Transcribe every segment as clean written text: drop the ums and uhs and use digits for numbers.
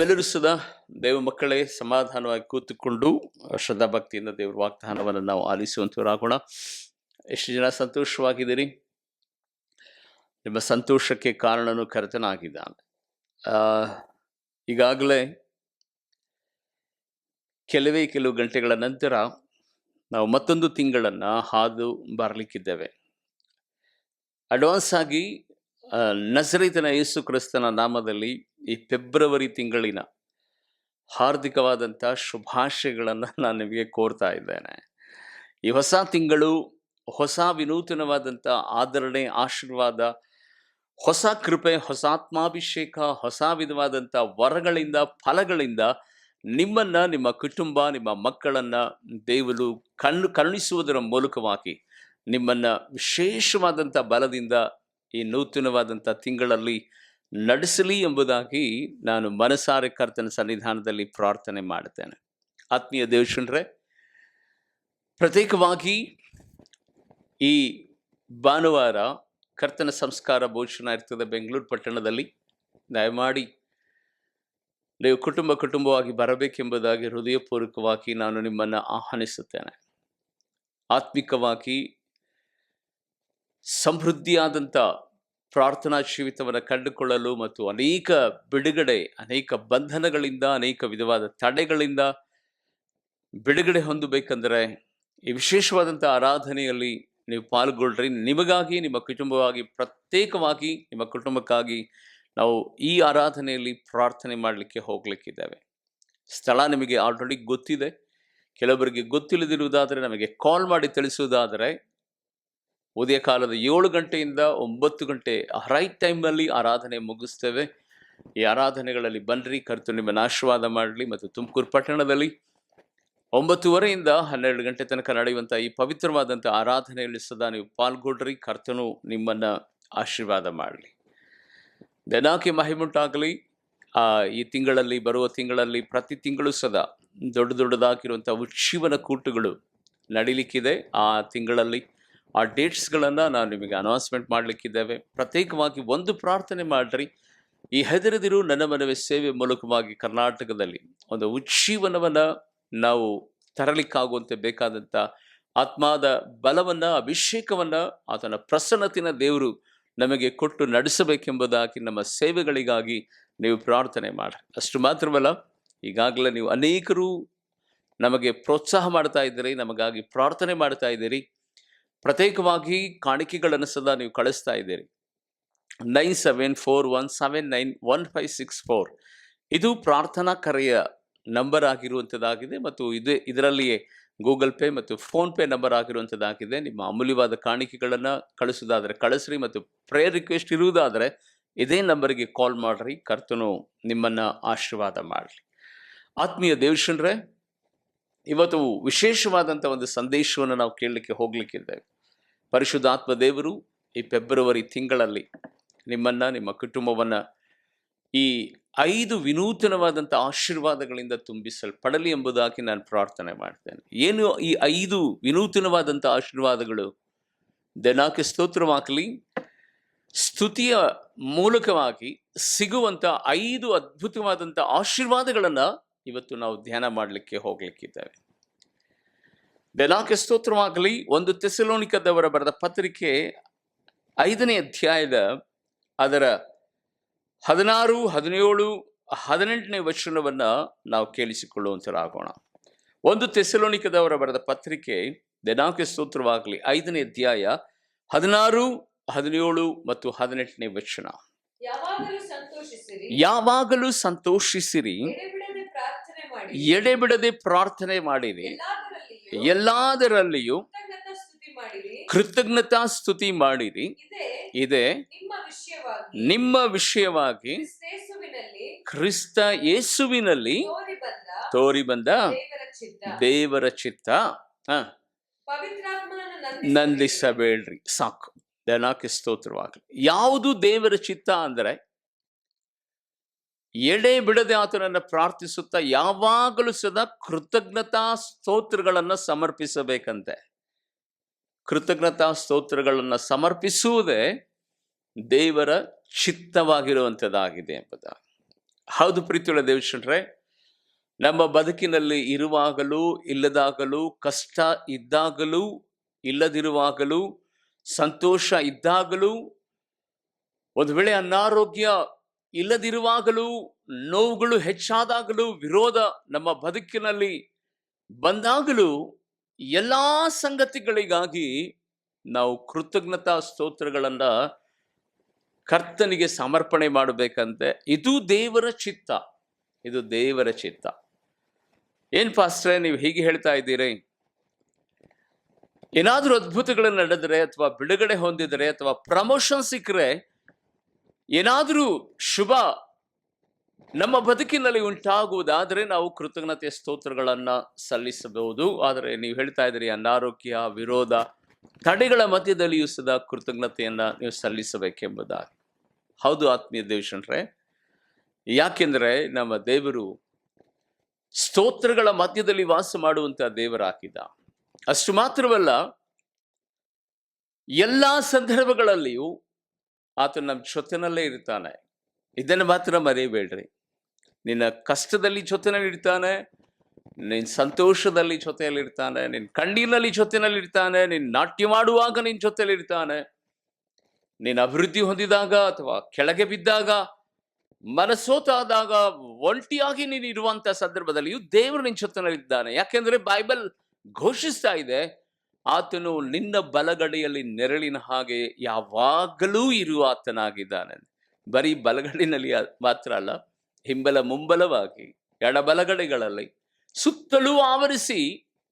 ಎಲ್ಲರೂ ಸದಾ ದೇವ ಮಕ್ಕಳೇ ಸಮಾಧಾನವಾಗಿ ಕೂತುಕೊಂಡು ಶ್ರದ್ಧಾಭಕ್ತಿಯಿಂದ ದೇವರ ವಾಗ್ದಾನವನ್ನು ನಾವು ಆಲಿಸುವಂತವರಾಗೋಣ. ಎಷ್ಟು ಜನ ಸಂತೋಷವಾಗಿದ್ದೀರಿ? ನಿಮ್ಮ ಸಂತೋಷಕ್ಕೆ ಕಾರಣನು ಕರ್ತನಾಗಿದ್ದಾನೆ. ಈಗಾಗಲೇ ಕೆಲವು ಗಂಟೆಗಳ ನಂತರ ನಾವು ಮತ್ತೊಂದು ತಿಂಗಳನ್ನು ಹಾದು ಬರಲಿಕ್ಕಿದ್ದೇವೆ. ಅಡ್ವಾನ್ಸ್ ಆಗಿ ನಜರೇತಿನ ಯೇಸು ಕ್ರಿಸ್ತನ ನಾಮದಲ್ಲಿ ಈ ಫೆಬ್ರವರಿ ತಿಂಗಳಿನ ಹಾರ್ದಿಕವಾದಂಥ ಶುಭಾಶಯಗಳನ್ನು ನಾನು ನಿಮಗೆ ಕೋರ್ತಾ ಇದ್ದೇನೆ. ಈ ಹೊಸ ತಿಂಗಳು ಹೊಸ ವಿನೂತನವಾದಂಥ ಆದರಣೆ, ಆಶೀರ್ವಾದ, ಹೊಸ ಕೃಪೆ, ಹೊಸ ಆತ್ಮಾಭಿಷೇಕ, ಹೊಸ ವಿಧವಾದಂಥ ವರಗಳಿಂದ, ಫಲಗಳಿಂದ ನಿಮ್ಮನ್ನ, ನಿಮ್ಮ ಕುಟುಂಬ, ನಿಮ್ಮ ಮಕ್ಕಳನ್ನ ದೇವರು ಕರುಣಿಸುವುದರ ಮೂಲಕವಾಗಿ ನಿಮ್ಮನ್ನ ವಿಶೇಷವಾದಂಥ ಬಲದಿಂದ ಈ ನೂತನವಾದಂಥ ತಿಂಗಳಲ್ಲಿ ನಡೆಸಲಿ ಎಂಬುದಾಗಿ ನಾನು ಮನಸಾರೆ ಕರ್ತನ ಸನ್ನಿಧಾನದಲ್ಲಿ ಪ್ರಾರ್ಥನೆ ಮಾಡುತ್ತೇನೆ. ಆತ್ಮೀಯ ದೇವಜನರೇ, ಪ್ರತ್ಯೇಕವಾಗಿ ಈ ಭಾನುವಾರ ಕರ್ತನ ಸಂಸ್ಕಾರ ಭೋಜನ ಇರ್ತದೆ ಬೆಂಗಳೂರು ಪಟ್ಟಣದಲ್ಲಿ. ದಯಮಾಡಿ ನೀವು ಕುಟುಂಬವಾಗಿ ಬರಬೇಕೆಂಬುದಾಗಿ ಹೃದಯಪೂರ್ವಕವಾಗಿ ನಾನು ನಿಮ್ಮನ್ನು ಆಹ್ವಾನಿಸುತ್ತೇನೆ. ಆತ್ಮಿಕವಾಗಿ ಸಮೃದ್ಧಿಯಾದಂಥ ಪ್ರಾರ್ಥನಾ ಜೀವಿತವನ್ನು ಕಂಡುಕೊಳ್ಳಲು ಮತ್ತು ಅನೇಕ ಬಿಡುಗಡೆ, ಅನೇಕ ಬಂಧನಗಳಿಂದ, ಅನೇಕ ವಿಧವಾದ ತಡೆಗಳಿಂದ ಬಿಡುಗಡೆ ಹೊಂದಬೇಕಂದರೆ ಈ ವಿಶೇಷವಾದಂಥ ಆರಾಧನೆಯಲ್ಲಿ ನೀವು ಪಾಲ್ಗೊಳ್ಳ್ರಿ. ನಿಮಗಾಗಿ, ನಿಮ್ಮ ಕುಟುಂಬವಾಗಿ, ಪ್ರತ್ಯೇಕವಾಗಿ ನಿಮ್ಮ ಕುಟುಂಬಕ್ಕಾಗಿ ನಾವು ಈ ಆರಾಧನೆಯಲ್ಲಿ ಪ್ರಾರ್ಥನೆ ಮಾಡಲಿಕ್ಕೆ ಹೋಗಲಿಕ್ಕಿದ್ದೇವೆ. ಸ್ಥಳ ನಿಮಗೆ ಆಲ್ರೆಡಿ ಗೊತ್ತಿದೆ. ಕೆಲವರಿಗೆ ಗೊತ್ತಿಲ್ಲದಿರುವುದಾದರೆ ನಮಗೆ ಕಾಲ್ ಮಾಡಿ ತಿಳಿಸುವುದಾದರೆ ಉದಯ ಕಾಲದ 7 ಗಂಟೆಯಿಂದ 9 ಗಂಟೆ ರೈಟ್ ಟೈಮ್ನಲ್ಲಿ ಆರಾಧನೆ ಮುಗಿಸ್ತೇವೆ. ಈ ಆರಾಧನೆಗಳಲ್ಲಿ ಬನ್ನಿರಿ, ಕರ್ತನು ನಿಮ್ಮನ್ನು ಆಶೀರ್ವಾದ ಮಾಡಲಿ. ಮತ್ತು ತುಮಕೂರು ಪಟ್ಟಣದಲ್ಲಿ 9:30ಯಿಂದ 12 ಗಂಟೆ ತನಕ ನಡೆಯುವಂಥ ಈ ಪವಿತ್ರವಾದಂಥ ಆರಾಧನೆಯಲ್ಲಿ ಸದಾ ನೀವು ಪಾಲ್ಗೊಳ್ಳ್ರಿ. ಕರ್ತನು ನಿಮ್ಮನ್ನು ಆಶೀರ್ವಾದ ಮಾಡಲಿ. ದೇನಾಕೆ ಮಹಿಮುಂಟಾಗಲಿ. ಈ ತಿಂಗಳಲ್ಲಿ, ಬರುವ ತಿಂಗಳಲ್ಲಿ, ಪ್ರತಿ ತಿಂಗಳು ಸದಾ ದೊಡ್ಡದಾಗಿರುವಂಥ ಉಜ್ಜೀವನ ಕೂಟುಗಳು ನಡೀಲಿಕ್ಕಿದೆ. ಆ ತಿಂಗಳಲ್ಲಿ ಆ ಡೇಟ್ಸ್ಗಳನ್ನು ನಾವು ನಿಮಗೆ ಅನೌನ್ಸ್ಮೆಂಟ್ ಮಾಡಲಿಕ್ಕಿದ್ದೇವೆ. ಪ್ರತ್ಯೇಕವಾಗಿ ಒಂದು ಪ್ರಾರ್ಥನೆ ಮಾಡಿರಿ. ಈ ಹೆದರದಿರು ನನ್ನ ಮನವಿ ಸೇವೆ ಮೂಲಕವಾಗಿ ಕರ್ನಾಟಕದಲ್ಲಿ ಒಂದು ಉಜ್ಜೀವನವನ್ನು ನಾವು ತರಲಿಕ್ಕಾಗುವಂತೆ ಬೇಕಾದಂಥ ಆತ್ಮದ ಬಲವನ್ನು, ಅಭಿಷೇಕವನ್ನು, ಆತನ ಪ್ರಸನ್ನತಿನ ದೇವರು ನಮಗೆ ಕೊಟ್ಟು ನಡೆಸಬೇಕೆಂಬುದಾಗಿ ನಮ್ಮ ಸೇವೆಗಳಿಗಾಗಿ ನೀವು ಪ್ರಾರ್ಥನೆ ಮಾಡಿ. ಅಷ್ಟು ಮಾತ್ರವಲ್ಲ, ಈಗಾಗಲೇ ನೀವು ಅನೇಕರು ನಮಗೆ ಪ್ರೋತ್ಸಾಹ ಮಾಡ್ತಾ ಇದ್ದೀರಿ, ನಮಗಾಗಿ ಪ್ರಾರ್ಥನೆ ಮಾಡ್ತಾ ಇದ್ದೀರಿ. ಪ್ರತ್ಯೇಕವಾಗಿ ಕಾಣಿಕೆಗಳನ್ನು ಸದಾ ನೀವು ಕಳಿಸ್ತಾ ಇದ್ದೀರಿ. 9741791564 ಇದು ಪ್ರಾರ್ಥನಾ ಕರೆಯ ನಂಬರ್ ಆಗಿರುವಂಥದ್ದಾಗಿದೆ. ಮತ್ತು ಇದರಲ್ಲಿಯೇ ಗೂಗಲ್ ಪೇ ಮತ್ತು ಫೋನ್ಪೇ ನಂಬರ್ ಆಗಿರುವಂಥದ್ದಾಗಿದೆ. ನಿಮ್ಮ ಅಮೂಲ್ಯವಾದ ಕಾಣಿಕೆಗಳನ್ನು ಕಳಿಸೋದಾದರೆ ಕಳಿಸ್ರಿ, ಮತ್ತು ಪ್ರೇಯರ್ ರಿಕ್ವೆಸ್ಟ್ ಇರುವುದಾದರೆ ಇದೇ ನಂಬರಿಗೆ ಕಾಲ್ ಮಾಡಿರಿ. ಕರ್ತನು ನಿಮ್ಮನ್ನು ಆಶೀರ್ವಾದ ಮಾಡಲಿ. ಆತ್ಮೀಯ ದೇವಜನರೇ, ಇವತ್ತು ವಿಶೇಷವಾದಂಥ ಒಂದು ಸಂದೇಶವನ್ನು ನಾವು ಕೇಳಲಿಕ್ಕೆ ಹೋಗಲಿಕ್ಕಿದ್ದೇವೆ. ಪರಿಶುದ್ಧಾತ್ಮ ದೇವರು ಈ ಫೆಬ್ರವರಿ ತಿಂಗಳಲ್ಲಿ ನಿಮ್ಮನ್ನು, ನಿಮ್ಮ ಕುಟುಂಬವನ್ನು ಈ 5 ವಿನೂತನವಾದಂಥ ಆಶೀರ್ವಾದಗಳಿಂದ ತುಂಬಿಸಲ್ಪಡಲಿ ಎಂಬುದಾಗಿ ನಾನು ಪ್ರಾರ್ಥನೆ ಮಾಡ್ತೇನೆ. ಏನು ಈ 5 ವಿನೂತನವಾದಂಥ ಆಶೀರ್ವಾದಗಳು? ದೇನಾಕೆ ಸ್ತೋತ್ರವಾಗಲಿ. ಸ್ತುತಿಯ ಮೂಲಕವಾಗಿ ಸಿಗುವಂಥ 5 ಅದ್ಭುತವಾದಂಥ ಆಶೀರ್ವಾದಗಳನ್ನು ಇವತ್ತು ನಾವು ಧ್ಯಾನ ಮಾಡಲಿಕ್ಕೆ ಹೋಗಲಿಕ್ಕಿದ್ದೇವೆ. ದೇನಾಕೆ ಸ್ತೋತ್ರವಾಗಲಿ. 1 ಥೆಸಲೋನಿಕದವರ ಬರೆದ ಪತ್ರಿಕೆ 5ನೇ ಅಧ್ಯಾಯದ ಅದರ 16, 17, 18ನೇ ವಚನವನ್ನು ನಾವು ಕೇಳಿಸಿಕೊಳ್ಳುವಂತರಾಗೋಣ. 1 ಥೆಸಲೋನಿಕದವರ ಬರೆದ ಪತ್ರಿಕೆ ದೇನಾಕೆ ಸ್ತೋತ್ರವಾಗಲಿ 5ನೇ ಅಧ್ಯಾಯ 16, 17 ಮತ್ತು 18ನೇ ವಚನ. ಯಾವಾಗಲೂ ಸಂತೋಷಿಸಿರಿ, ಎಡೆಬಿಡದೆ ಪ್ರಾರ್ಥನೆ ಮಾಡಿರಿ, ಎಲ್ಲದರಲ್ಲಿಯೂ ಕೃತಜ್ಞತಾ ಸ್ತುತಿ ಮಾಡಿರಿ. ಇದೇ ನಿಮ್ಮ ವಿಷಯವಾಗಿ ಕ್ರಿಸ್ತ ಯೇಸುವಿನಲ್ಲಿ ತೋರಿ ಬಂದ ದೇವರ ಚಿತ್ತ. ನಂದಿಸಬೇಡ್ರಿ. ಸಾಕು. ದೇನಾಕೆ ಸ್ತೋತ್ರವಾಗಲಿ. ಯಾವುದು ದೇವರ ಚಿತ್ತ ಅಂದರೆ, ಎಡೆ ಬಿಡದೆ ಆತನನ್ನು ಪ್ರಾರ್ಥಿಸುತ್ತಾ ಯಾವಾಗಲೂ ಸದಾ ಕೃತಜ್ಞತಾ ಸ್ತೋತ್ರಗಳನ್ನು ಸಮರ್ಪಿಸಬೇಕಂತೆ. ಕೃತಜ್ಞತಾ ಸ್ತೋತ್ರಗಳನ್ನು ಸಮರ್ಪಿಸುವುದೇ ದೇವರ ಚಿತ್ತವಾಗಿರುವಂಥದ್ದಾಗಿದೆ ಎಂಬುದಾಗಿ. ಹೌದು ಪ್ರೀತಿಯುಳ್ಳ ದೇವಜನರೇ, ನಮ್ಮ ಬದುಕಿನಲ್ಲಿ ಇರುವಾಗಲೂ ಇಲ್ಲದಾಗಲೂ, ಕಷ್ಟ ಇದ್ದಾಗಲೂ ಇಲ್ಲದಿರುವಾಗಲೂ, ಸಂತೋಷ ಇದ್ದಾಗಲೂ, ಒಂದು ವೇಳೆ ಅನಾರೋಗ್ಯ ಇಲ್ಲದಿರುವಾಗಲೂ, ನೋವುಗಳು ಹೆಚ್ಚಾದಾಗಲೂ, ವಿರೋಧ ನಮ್ಮ ಬದುಕಿನಲ್ಲಿ ಬಂದಾಗಲೂ, ಎಲ್ಲಾ ಸಂಗತಿಗಳಿಗಾಗಿ ನಾವು ಕೃತಜ್ಞತಾ ಸ್ತೋತ್ರಗಳನ್ನ ಕರ್ತನಿಗೆ ಸಮರ್ಪಣೆ ಮಾಡಬೇಕಂತೆ. ಇದು ದೇವರ ಚಿತ್ತ. ಇದು ದೇವರ ಚಿತ್ತ. ಏನ್ ಪಾಸ್ಟ್ರೆ ನೀವು ಹೀಗೆ ಹೇಳ್ತಾ ಇದ್ದೀರಿ? ಏನಾದ್ರೂ ಅದ್ಭುತಗಳು ನಡೆದರೆ, ಅಥವಾ ಬಿಡುಗಡೆ ಹೊಂದಿದರೆ, ಅಥವಾ ಪ್ರಮೋಷನ್ ಸಿಕ್ಕರೆ, ಏನಾದ್ರೂ ಶುಭ ನಮ್ಮ ಬದುಕಿನಲ್ಲಿ ಉಂಟಾಗುವುದಾದರೆ ನಾವು ಕೃತಜ್ಞತೆಯ ಸ್ತೋತ್ರಗಳನ್ನ ಸಲ್ಲಿಸಬಹುದು. ಆದರೆ ನೀವು ಹೇಳ್ತಾ ಇದ್ದೀರಿ ಅನಾರೋಗ್ಯ, ವಿರೋಧ, ತಡೆಗಳ ಮಧ್ಯದಲ್ಲಿಯೂ ಸದಾ ಕೃತಜ್ಞತೆಯನ್ನ ನೀವು ಸಲ್ಲಿಸಬೇಕೆಂಬುದಾಗಿ. ಹೌದು ಆತ್ಮೀಯ ದೇವಜನರೇ, ಯಾಕೆಂದ್ರೆ ನಮ್ಮ ದೇವರು ಸ್ತೋತ್ರಗಳ ಮಧ್ಯದಲ್ಲಿ ವಾಸ ಮಾಡುವಂತಹ ದೇವರಾಗಿದ್ದ. ಅಷ್ಟು ಮಾತ್ರವಲ್ಲ, ಎಲ್ಲಾ ಸಂದರ್ಭಗಳಲ್ಲಿಯೂ ಆತ ನಮ್ಮ ಜೊತೆನಲ್ಲೇ ಇರ್ತಾನೆ. ಇದನ್ನು ಮಾತ್ರ ಮರೆಯಬೇಡ್ರಿ. ನಿನ್ನ ಕಷ್ಟದಲ್ಲಿ ಜೊತೆನಲ್ಲಿ ಇರ್ತಾನೆ, ನಿನ್ನ ಸಂತೋಷದಲ್ಲಿ ಜೊತೆಯಲ್ಲಿ ಇರ್ತಾನೆ, ನಿನ್ನ ಕಣ್ಣೀರಿನಲ್ಲಿ ಜೊತೆನಲ್ಲಿ ಇರ್ತಾನೆ, ನಿನ್ನ ನಾಟ್ಯ ಮಾಡುವಾಗ ನಿನ್ನ ಜೊತೆಯಲ್ಲಿ ಇರ್ತಾನೆ, ನೀನು ಅಭಿವೃದ್ಧಿ ಹೊಂದಿದಾಗ ಅಥವಾ ಕೆಳಗೆ ಬಿದ್ದಾಗ, ಮನಸೋತಾದಾಗ, ಒಂಟಿಯಾಗಿ ನೀನು ಇರುವಂತ ಸಂದರ್ಭದಲ್ಲಿಯೂ ದೇವರು ನಿನ್ನ ಜೊತೆನಲ್ಲಿದ್ದಾನೆ. ಯಾಕೆಂದ್ರೆ ಬೈಬಲ್ ಘೋಷಿಸ್ತಾ ಇದೆ, ಆತನು ನಿನ್ನ ಬಲಗಡೆಯಲ್ಲಿ ನೆರಳಿನ ಹಾಗೆ ಯಾವಾಗಲೂ ಇರುವ ಆತನಾಗಿದ್ದಾನೆ. ಬರೀ ಬಲಗಡೆಯಲ್ಲಿ ಮಾತ್ರ ಅಲ್ಲ, ಹಿಂಬಲ ಮುಂಬಲವಾಗಿ ಎಡಬಲಗಡೆಗಳಲ್ಲಿ ಸುತ್ತಲೂ ಆವರಿಸಿ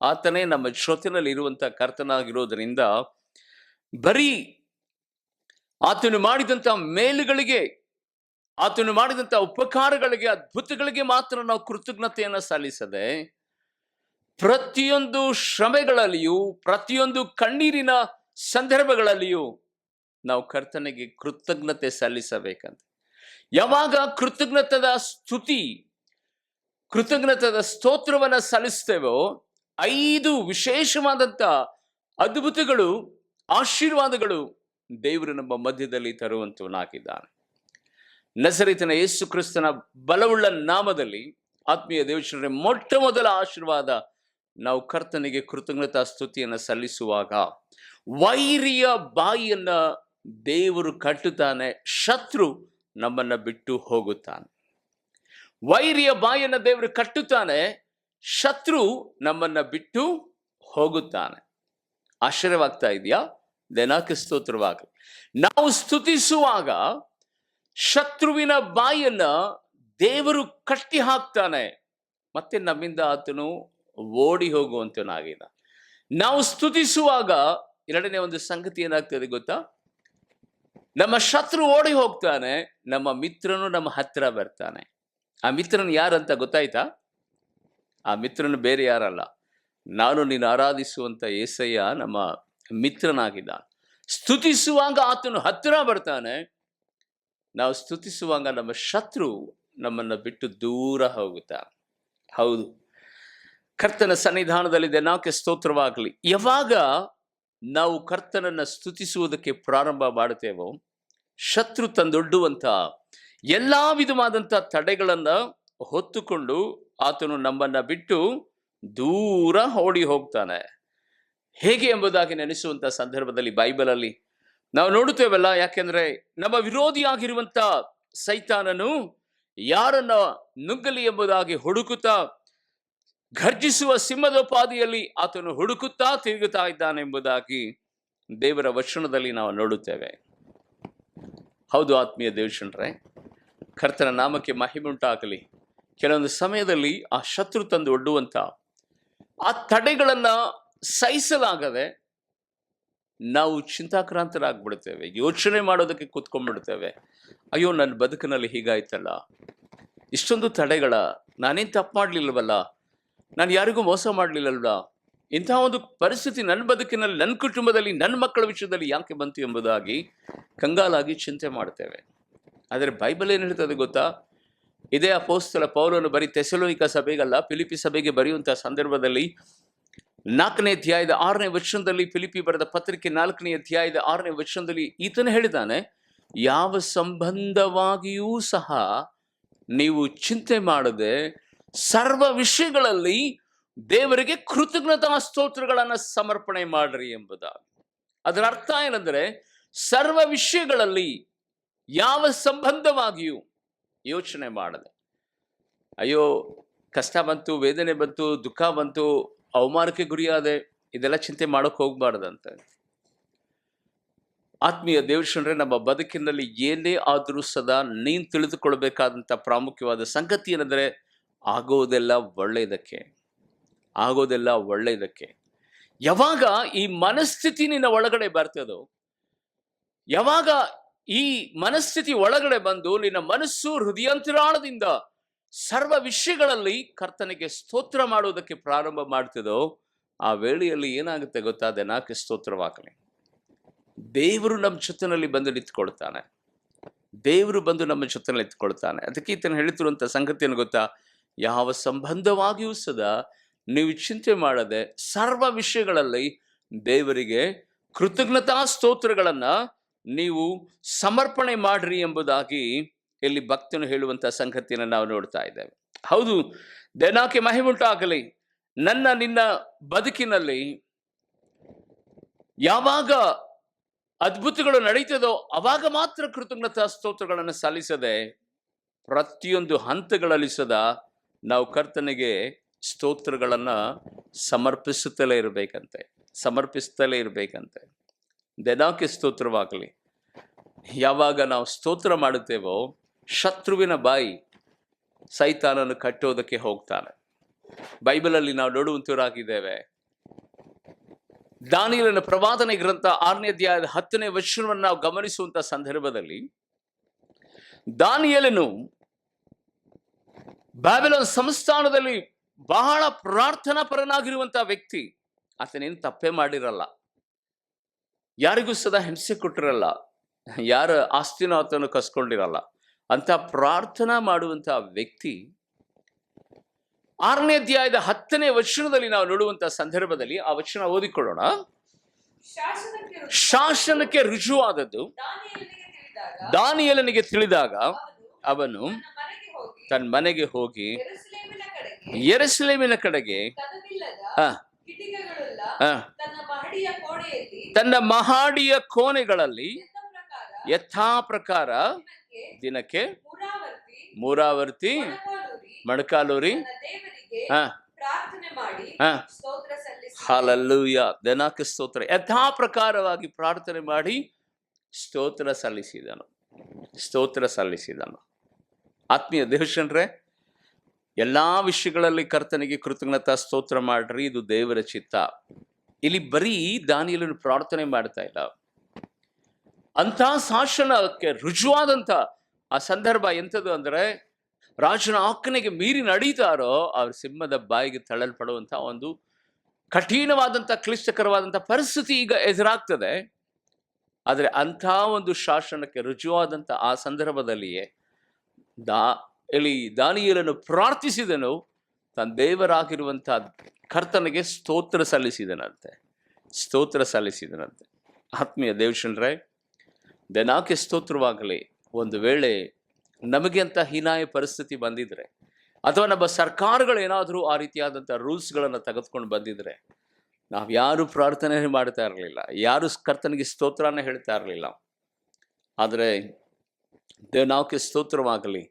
ಆತನೇ ನಮ್ಮ ಜೊತೆನಲ್ಲಿ ಇರುವಂತಹ ಕರ್ತನಾಗಿರೋದ್ರಿಂದ, ಬರೀ ಆತನು ಮಾಡಿದಂತ ಮೇಲುಗಳಿಗೆ, ಆತನು ಮಾಡಿದಂತ ಉಪಕಾರಗಳಿಗೆ, ಅದ್ಭುತಗಳಿಗೆ ಮಾತ್ರ ನಾವು ಕೃತಜ್ಞತೆಯನ್ನ ಸಲ್ಲಿಸದೆ, ಪ್ರತಿಯೊಂದು ಶ್ರಮೆಗಳಲ್ಲಿಯೂ, ಪ್ರತಿಯೊಂದು ಕಣ್ಣೀರಿನ ಸಂದರ್ಭಗಳಲ್ಲಿಯೂ ನಾವು ಕರ್ತನಿಗೆ ಕೃತಜ್ಞತೆ ಸಲ್ಲಿಸಬೇಕಂತ. ಯಾವಾಗ ಕೃತಜ್ಞತದ ಸ್ತುತಿ, ಕೃತಜ್ಞತದ ಸ್ತೋತ್ರವನ್ನ ಸಲ್ಲಿಸ್ತೇವೋ, 5 ವಿಶೇಷವಾದಂತ ಅದ್ಭುತಗಳು, ಆಶೀರ್ವಾದಗಳು ದೇವರು ನಮ್ಮ ಮಧ್ಯದಲ್ಲಿ ತರುವಂತವನಾಗಿದ್ದಾನೆ. ನಜರೇತಿನ ಯೇಸು ಕ್ರಿಸ್ತನ ಬಲವುಳ್ಳ ನಾಮದಲ್ಲಿ ಆತ್ಮೀಯ ದೇವಜನರೇ, ಮೊಟ್ಟ ಮೊದಲ ಆಶೀರ್ವಾದ, ನಾವು ಕರ್ತನಿಗೆ ಕೃತಜ್ಞತಾ ಸ್ತುತಿಯನ್ನು ಸಲ್ಲಿಸುವಾಗ ವೈರಿಯ ಬಾಯಿಯನ್ನ ದೇವರು ಕಟ್ಟುತ್ತಾನೆ, ಶತ್ರು ನಮ್ಮನ್ನ ಬಿಟ್ಟು ಹೋಗುತ್ತಾನೆ. ವೈರಿಯ ಬಾಯಿಯನ್ನ ದೇವರು ಕಟ್ಟುತ್ತಾನೆ, ಶತ್ರು ನಮ್ಮನ್ನ ಬಿಟ್ಟು ಹೋಗುತ್ತಾನೆ. ಆಶ್ಚರ್ಯವಾಗ್ತಾ ಇದೆಯಾ? ದೇನಾಕ್ಕೆ ಸ್ತೋತ್ರವಾಗಲಿ. ನಾವು ಸ್ತುತಿಸುವಾಗ ಶತ್ರುವಿನ ಬಾಯಿಯನ್ನ ದೇವರು ಕಟ್ಟಿ ಹಾಕ್ತಾನೆ, ಮತ್ತೆ ನಮ್ಮಿಂದ ಆತನು ಓಡಿ ಹೋಗುವಂತನಾಗಿಲ್ಲ. ನಾವು ಸ್ತುತಿಸುವಾಗ ಎರಡನೇ ಒಂದು ಸಂಗತಿ ಏನಾಗ್ತದೆ ಗೊತ್ತಾ? ನಮ್ಮ ಶತ್ರು ಓಡಿ ಹೋಗ್ತಾನೆ, ನಮ್ಮ ಮಿತ್ರನು ನಮ್ಮ ಹತ್ತಿರ ಬರ್ತಾನೆ. ಆ ಮಿತ್ರನು ಯಾರಂತ ಗೊತ್ತಾಯ್ತಾ? ಆ ಮಿತ್ರನು ಬೇರೆ ಯಾರಲ್ಲ, ನಾನು ನೀನು ಆರಾಧಿಸುವಂತ యేసయ్ಯ ನಮ್ಮ ಮಿತ್ರನಾಗಿದ್ದ. ಸ್ತುತಿಸುವಾಗ ಆತನು ಹತ್ತಿರ ಬರ್ತಾನೆ, ನಾವು ಸ್ತುತಿಸುವಾಗ ನಮ್ಮ ಶತ್ರು ನಮ್ಮನ್ನ ಬಿಟ್ಟು ದೂರ ಹೋಗುತ್ತಾನೆ. ಹೌದು, ಕರ್ತನ ಸನ್ನಿಧಾನದಲ್ಲಿ ದೇನಾಕ್ಕೆ ಸ್ತೋತ್ರವಾಗಲಿ. ಯಾವಾಗ ನಾವು ಕರ್ತನನ್ನ ಸ್ತುತಿಸುವುದಕ್ಕೆ ಪ್ರಾರಂಭ ಮಾಡುತ್ತೇವೋ, ಶತ್ರು ತಂದೊಡ್ಡುವಂತ ಎಲ್ಲಾ ವಿಧವಾದಂತ ತಡೆಗಳನ್ನ ಹೊತ್ತುಕೊಂಡು ಆತನು ನಮ್ಮನ್ನ ಬಿಟ್ಟು ದೂರ ಓಡಿ ಹೋಗ್ತಾನೆ. ಹೇಗೆ ಎಂಬುದಾಗಿ ನೆನೆಸುವಂತ ಸಂದರ್ಭದಲ್ಲಿ ಬೈಬಲಲ್ಲಿ ನಾವು ನೋಡುತ್ತೇವಲ್ಲ. ಯಾಕೆಂದ್ರೆ ನಮ್ಮ ವಿರೋಧಿಯಾಗಿರುವಂತ ಸೈತಾನನು ಯಾರನ್ನ ನುಗ್ಗಲಿ ಎಂಬುದಾಗಿ ಹುಡುಕುತ್ತಾ, ಘರ್ಜಿಸುವ ಸಿಂಹದೋಪಾದಿಯಲ್ಲಿ ಆತನು ಹುಡುಕುತ್ತಾ ತಿರುಗುತ್ತಾ ಇದ್ದಾನೆ ಎಂಬುದಾಗಿ ದೇವರ ವಚನದಲ್ಲಿ ನಾವು ನೋಡುತ್ತೇವೆ. ಹೌದು ಆತ್ಮೀಯ ದೇವಜನರೇ, ಕರ್ತನ ನಾಮಕ್ಕೆ ಮಹಿಮೆ ಉಂಟಾಗಲಿ. ಕೆಲವೊಂದು ಸಮಯದಲ್ಲಿ ಆ ಶತ್ರು ತಂದು ಒಡ್ಡುವಂತ ಆ ತಡೆಗಳನ್ನ ಸಹಿಸಲಾಗದೆ ನಾವು ಚಿಂತಾಕ್ರಾಂತರಾಗ್ಬಿಡ್ತೇವೆ, ಯೋಚನೆ ಮಾಡೋದಕ್ಕೆ ಕೂತ್ಕೊಂಡ್ಬಿಡ್ತೇವೆ. ಅಯ್ಯೋ, ನನ್ನ ಬದುಕಿನಲ್ಲಿ ಹೀಗಾಯ್ತಲ್ಲ, ಇಷ್ಟೊಂದು ತಡೆಗಳ, ನಾನೇನು ತಪ್ಪು ಮಾಡಲಿಲ್ಲವಲ್ಲ, ನಾನು ಯಾರಿಗೂ ಮೋಸ ಮಾಡಲಿಲ್ಲಲ್ವ, ಇಂತಹ ಒಂದು ಪರಿಸ್ಥಿತಿ ನನ್ನ ಬದುಕಿನಲ್ಲಿ, ನನ್ನ ಕುಟುಂಬದಲ್ಲಿ, ನನ್ನ ಮಕ್ಕಳ ವಿಷಯದಲ್ಲಿ ಯಾಕೆ ಬಂತು ಎಂಬುದಾಗಿ ಕಂಗಾಲಾಗಿ ಚಿಂತೆ ಮಾಡ್ತೇವೆ. ಆದರೆ ಬೈಬಲ್ ಏನು ಹೇಳ್ತದೆ ಗೊತ್ತಾ? ಇದೇ ಅಪೊಸ್ತಲ ಪೌಲನು ಬರೀ ಥೆಸಲೋನಿಕ ಸಭೆಗಲ್ಲ, ಫಿಲಿಪಿ ಸಭೆಗೆ ಬರೆಯುವಂತಹ ಸಂದರ್ಭದಲ್ಲಿ 4ನೇ ಅಧ್ಯಾಯದ 6ನೇ ವಚನದಲ್ಲಿ, ಫಿಲಿಪಿ ಬರೆದ ಪತ್ರಿಕೆ 4ನೇ ಅಧ್ಯಾಯದ 6ನೇ ವಚನದಲ್ಲಿ ಈತನು ಹೇಳಿದ್ದಾನೆ, ಯಾವ ಸಂಬಂಧವಾಗಿಯೂ ಸಹ ನೀವು ಚಿಂತೆ ಮಾಡದೆ ಸರ್ವ ವಿಷಯಗಳಲ್ಲಿ ದೇವರಿಗೆ ಕೃತಜ್ಞತಾ ಸ್ತೋತ್ರಗಳನ್ನು ಸಮರ್ಪಣೆ ಮಾಡ್ರಿ ಎಂಬುದಾಗಿ. ಅದರ ಅರ್ಥ ಏನಂದ್ರೆ, ಸರ್ವ ವಿಷಯಗಳಲ್ಲಿ ಯಾವ ಸಂಬಂಧವಾಗಿಯೂ ಯೋಚನೆ ಮಾಡದೆ, ಅಯ್ಯೋ ಕಷ್ಟ ಬಂತು, ವೇದನೆ ಬಂತು, ದುಃಖ ಬಂತು, ಅವಮಾನಕ್ಕೆ ಗುರಿಯಾದೆ, ಇದೆಲ್ಲ ಚಿಂತೆ ಮಾಡೋಕೆ ಹೋಗ್ಬಾರ್ದಂತೆ. ಆತ್ಮೀಯ ದೇವಶನರೇ, ನಮ್ಮ ಬದುಕಿನಲ್ಲಿ ಏನೇ ಆದರೂ ಸದಾ ನೀನು ತಿಳಿದುಕೊಳ್ಬೇಕಾದಂಥ ಪ್ರಾಮುಖ್ಯವಾದ ಸಂಗತಿ ಏನಂದರೆ, ಆಗೋದೆಲ್ಲ ಒಳ್ಳೆಯದಕ್ಕೆ, ಆಗೋದೆಲ್ಲ ಒಳ್ಳೆಯದಕ್ಕೆ. ಯಾವಾಗ ಈ ಮನಸ್ಥಿತಿ ನಿನ್ನ ಒಳಗಡೆ ಬರ್ತದೋ, ಯಾವಾಗ ಈ ಮನಸ್ಥಿತಿ ಒಳಗಡೆ ಬಂದು ನಿನ್ನ ಮನಸ್ಸು ಹೃದಯಾಂತರಾಳದಿಂದ ಸರ್ವ ವಿಷಯಗಳಲ್ಲಿ ಕರ್ತನಿಗೆ ಸ್ತೋತ್ರ ಮಾಡುವುದಕ್ಕೆ ಪ್ರಾರಂಭ ಮಾಡ್ತದೋ, ಆ ವೇಳೆಯಲ್ಲಿ ಏನಾಗುತ್ತೆ ಗೊತ್ತಾ? ಅದಕ್ಕೆ ಸ್ತೋತ್ರವಾಗಲಿ. ದೇವರು ನಮ್ಮ ಜೊತೆಯಲ್ಲಿ ಬಂದು ನಿಂತ್ಕೊಳ್ತಾನೆ. ದೇವರು ಬಂದು ನಮ್ಮ ಜೊತೆಯಲ್ಲಿ ನಿಂತ್ಕೊಳ್ತಾನೆ. ಅದಕ್ಕೆ ಈತನ ಹೇಳ್ತಿರುವಂಥ ಸಂಗತಿಯನ್ನು ಗೊತ್ತಾ? ಯಾವ ಸಂಬಂಧವಾಗಿಯೂ ಸದಾ ನೀವು ಚಿಂತೆ ಮಾಡದೆ ಸರ್ವ ವಿಷಯಗಳಲ್ಲಿ ದೇವರಿಗೆ ಕೃತಜ್ಞತಾ ಸ್ತೋತ್ರಗಳನ್ನ ನೀವು ಸಮರ್ಪಣೆ ಮಾಡ್ರಿ ಎಂಬುದಾಗಿ ಇಲ್ಲಿ ಭಕ್ತನು ಹೇಳುವಂಥ ಸಂಗತಿಯನ್ನು ನಾವು ನೋಡ್ತಾ ಇದ್ದೇವೆ. ಹೌದು, ದೇವರಿಗೆ ಮಹಿಮೆ ಉಂಟಾಗಲಿ. ನನ್ನ ನಿನ್ನ ಬದುಕಿನಲ್ಲಿ ಯಾವಾಗ ಅದ್ಭುತಗಳು ನಡೀತದೋ ಅವಾಗ ಮಾತ್ರ ಕೃತಜ್ಞತಾ ಸ್ತೋತ್ರಗಳನ್ನು ಸಲ್ಲಿಸದೆ ಪ್ರತಿಯೊಂದು ಹಂತಗಳಲ್ಲಿ ಸದಾ ನಾವು ಕರ್ತನಿಗೆ ಸ್ತೋತ್ರಗಳನ್ನು ಸಮರ್ಪಿಸುತ್ತಲೇ ಇರಬೇಕಂತೆ. ದೇವಕ್ಕೆ ಸ್ತೋತ್ರವಾಗಲಿ. ಯಾವಾಗ ನಾವು ಸ್ತೋತ್ರ ಮಾಡುತ್ತೇವೋ ಶತ್ರುವಿನ ಬಾಯಿ ಸೈತಾನನ್ನು ಕಟ್ಟೋದಕ್ಕೆ ಹೋಗ್ತಾನೆ. ಬೈಬಲಲ್ಲಿ ನಾವು ನೋಡುವಂತವರಾಗಿದ್ದೇವೆ. ದಾನಿಯೇಲನ ಪ್ರವಾದನೆ ಗ್ರಂಥ 6ನೇ ಅಧ್ಯಾಯದ 10ನೇ ವಚನವನ್ನು ನಾವು ಗಮನಿಸುವಂತ ಸಂದರ್ಭದಲ್ಲಿ, ದಾನಿಯೇಲನು ಬ್ಯಾಬಿಲೋನ್ ಸಂಸ್ಥಾನದಲ್ಲಿ ಬಹಳ ಪ್ರಾರ್ಥನಾ ಪರನಾಗಿರುವಂತಹ ವ್ಯಕ್ತಿ. ಆತನೇನು ತಪ್ಪೇ ಮಾಡಿರಲ್ಲ, ಯಾರಿಗೂ ಸದಾ ಹಿಂಸೆ ಕೊಟ್ಟಿರಲ್ಲ, ಯಾರ ಆಸ್ತಿನೋ ಆತನು ಕಸ್ಕೊಂಡಿರಲ್ಲ. ಅಂತ ಪ್ರಾರ್ಥನಾ ಮಾಡುವಂತಹ ವ್ಯಕ್ತಿ 6ನೇ ಅಧ್ಯಾಯದ 10ನೇ ವಚನದಲ್ಲಿ ನಾವು ನೋಡುವಂತಹ ಸಂದರ್ಭದಲ್ಲಿ ಆ ವಚನ ಓದಿಕೊಳ್ಳೋಣ. ಶಾಸನಕ್ಕೆ ರುಜುವಾದದ್ದು ದಾನಿಯೇಲನಿಗೆ ತಿಳಿದಾಗ ಅವನು ತನ್ನ ಮನೆಗೆ ಹೋಗಿ ಯೆರೂಸಲೇಮಿನ ಕಡೆಗೆ ತನ್ನ ಮಹಡಿಯ ಕೋಣೆಗಳಲ್ಲಿ ಯಥಾ ಪ್ರಕಾರ ದಿನಕ್ಕೆ ಮೂರಾವರ್ತಿ ಮೊಣಕಾಲೂರಿ ಹಲ್ಲೆಲೂಯಾ, ದನಕ್ಕೆ ಸ್ತೋತ್ರ, ಯಥಾ ಪ್ರಕಾರವಾಗಿ ಪ್ರಾರ್ಥನೆ ಮಾಡಿ ಸ್ತೋತ್ರ ಸಲ್ಲಿಸಿದನು. ಆತ್ಮೀಯ ದೇವಜನರೇ, ಎಲ್ಲಾ ವಿಷಯಗಳಲ್ಲಿ ಕರ್ತನಿಗೆ ಕೃತಜ್ಞತಾ ಸ್ತೋತ್ರ ಮಾಡ್ರಿ, ಇದು ದೇವರ ಚಿತ್ತ. ಇಲ್ಲಿ ಬರೀ ದಾನಿಯೇಲನು ಪ್ರಾರ್ಥನೆ ಮಾಡ್ತಾ ಇಲ್ಲ, ಅಂತ ಶಾಸನಕ್ಕೆ ರುಜುವಾದಂತ ಆ ಸಂದರ್ಭ ಎಂಥದ್ದು ಅಂದ್ರೆ, ರಾಜನ ಆಜ್ಞೆಗೆ ಮೀರಿ ನಡೀತಾರೋ ಅವ್ರ ಸಿಂಹದ ಬಾಯಿಗೆ ತಳ್ಳಲ್ಪಡುವಂತ ಒಂದು ಕಠಿಣವಾದಂಥ ಕ್ಲಿಷ್ಟಕರವಾದಂಥ ಪರಿಸ್ಥಿತಿ ಈಗ ಎದುರಾಗ್ತದೆ. ಆದರೆ ಅಂಥ ಒಂದು ಶಾಸನಕ್ಕೆ ರುಜುವಾದಂಥ ಆ ಸಂದರ್ಭದಲ್ಲಿಯೇ ದಾನಿಯೇಲನು ಪ್ರಾರ್ಥಿಸಿದನು, ತನ್ನ ದೇವರಾಗಿರುವಂಥ ಕರ್ತನಿಗೆ ಸ್ತೋತ್ರ ಸಲ್ಲಿಸಿದನಂತೆ. ಆತ್ಮೀಯ ದೇವಜನರೇ, ದನಕ್ಕೆ ಸ್ತೋತ್ರವಾಗಲಿ. ಒಂದು ವೇಳೆ ನಮಗೆ ಅಂತ ಹೀನಾಯ ಪರಿಸ್ಥಿತಿ ಬಂದಿದ್ರೆ, ಅಥವಾ ನಮ್ಮ ಸರ್ಕಾರಗಳು ಏನಾದರೂ ಆ ರೀತಿಯಾದಂಥ ರೂಲ್ಸ್ಗಳನ್ನು ತೆಗೆದುಕೊಂಡು ಬಂದಿದ್ರೆ, ನಾವು ಯಾರು ಪ್ರಾರ್ಥನೆ ಮಾಡ್ತಾ ಇರಲಿಲ್ಲ, ಯಾರು ಕರ್ತನಿಗೆ ಸ್ತೋತ್ರನೇ ಹೇಳ್ತಾ ಇರಲಿಲ್ಲ. ಆದರೆ ದೇವನಾಮಕ್ಕೆ ಸ್ತೋತ್ರವಾಗಲಿ.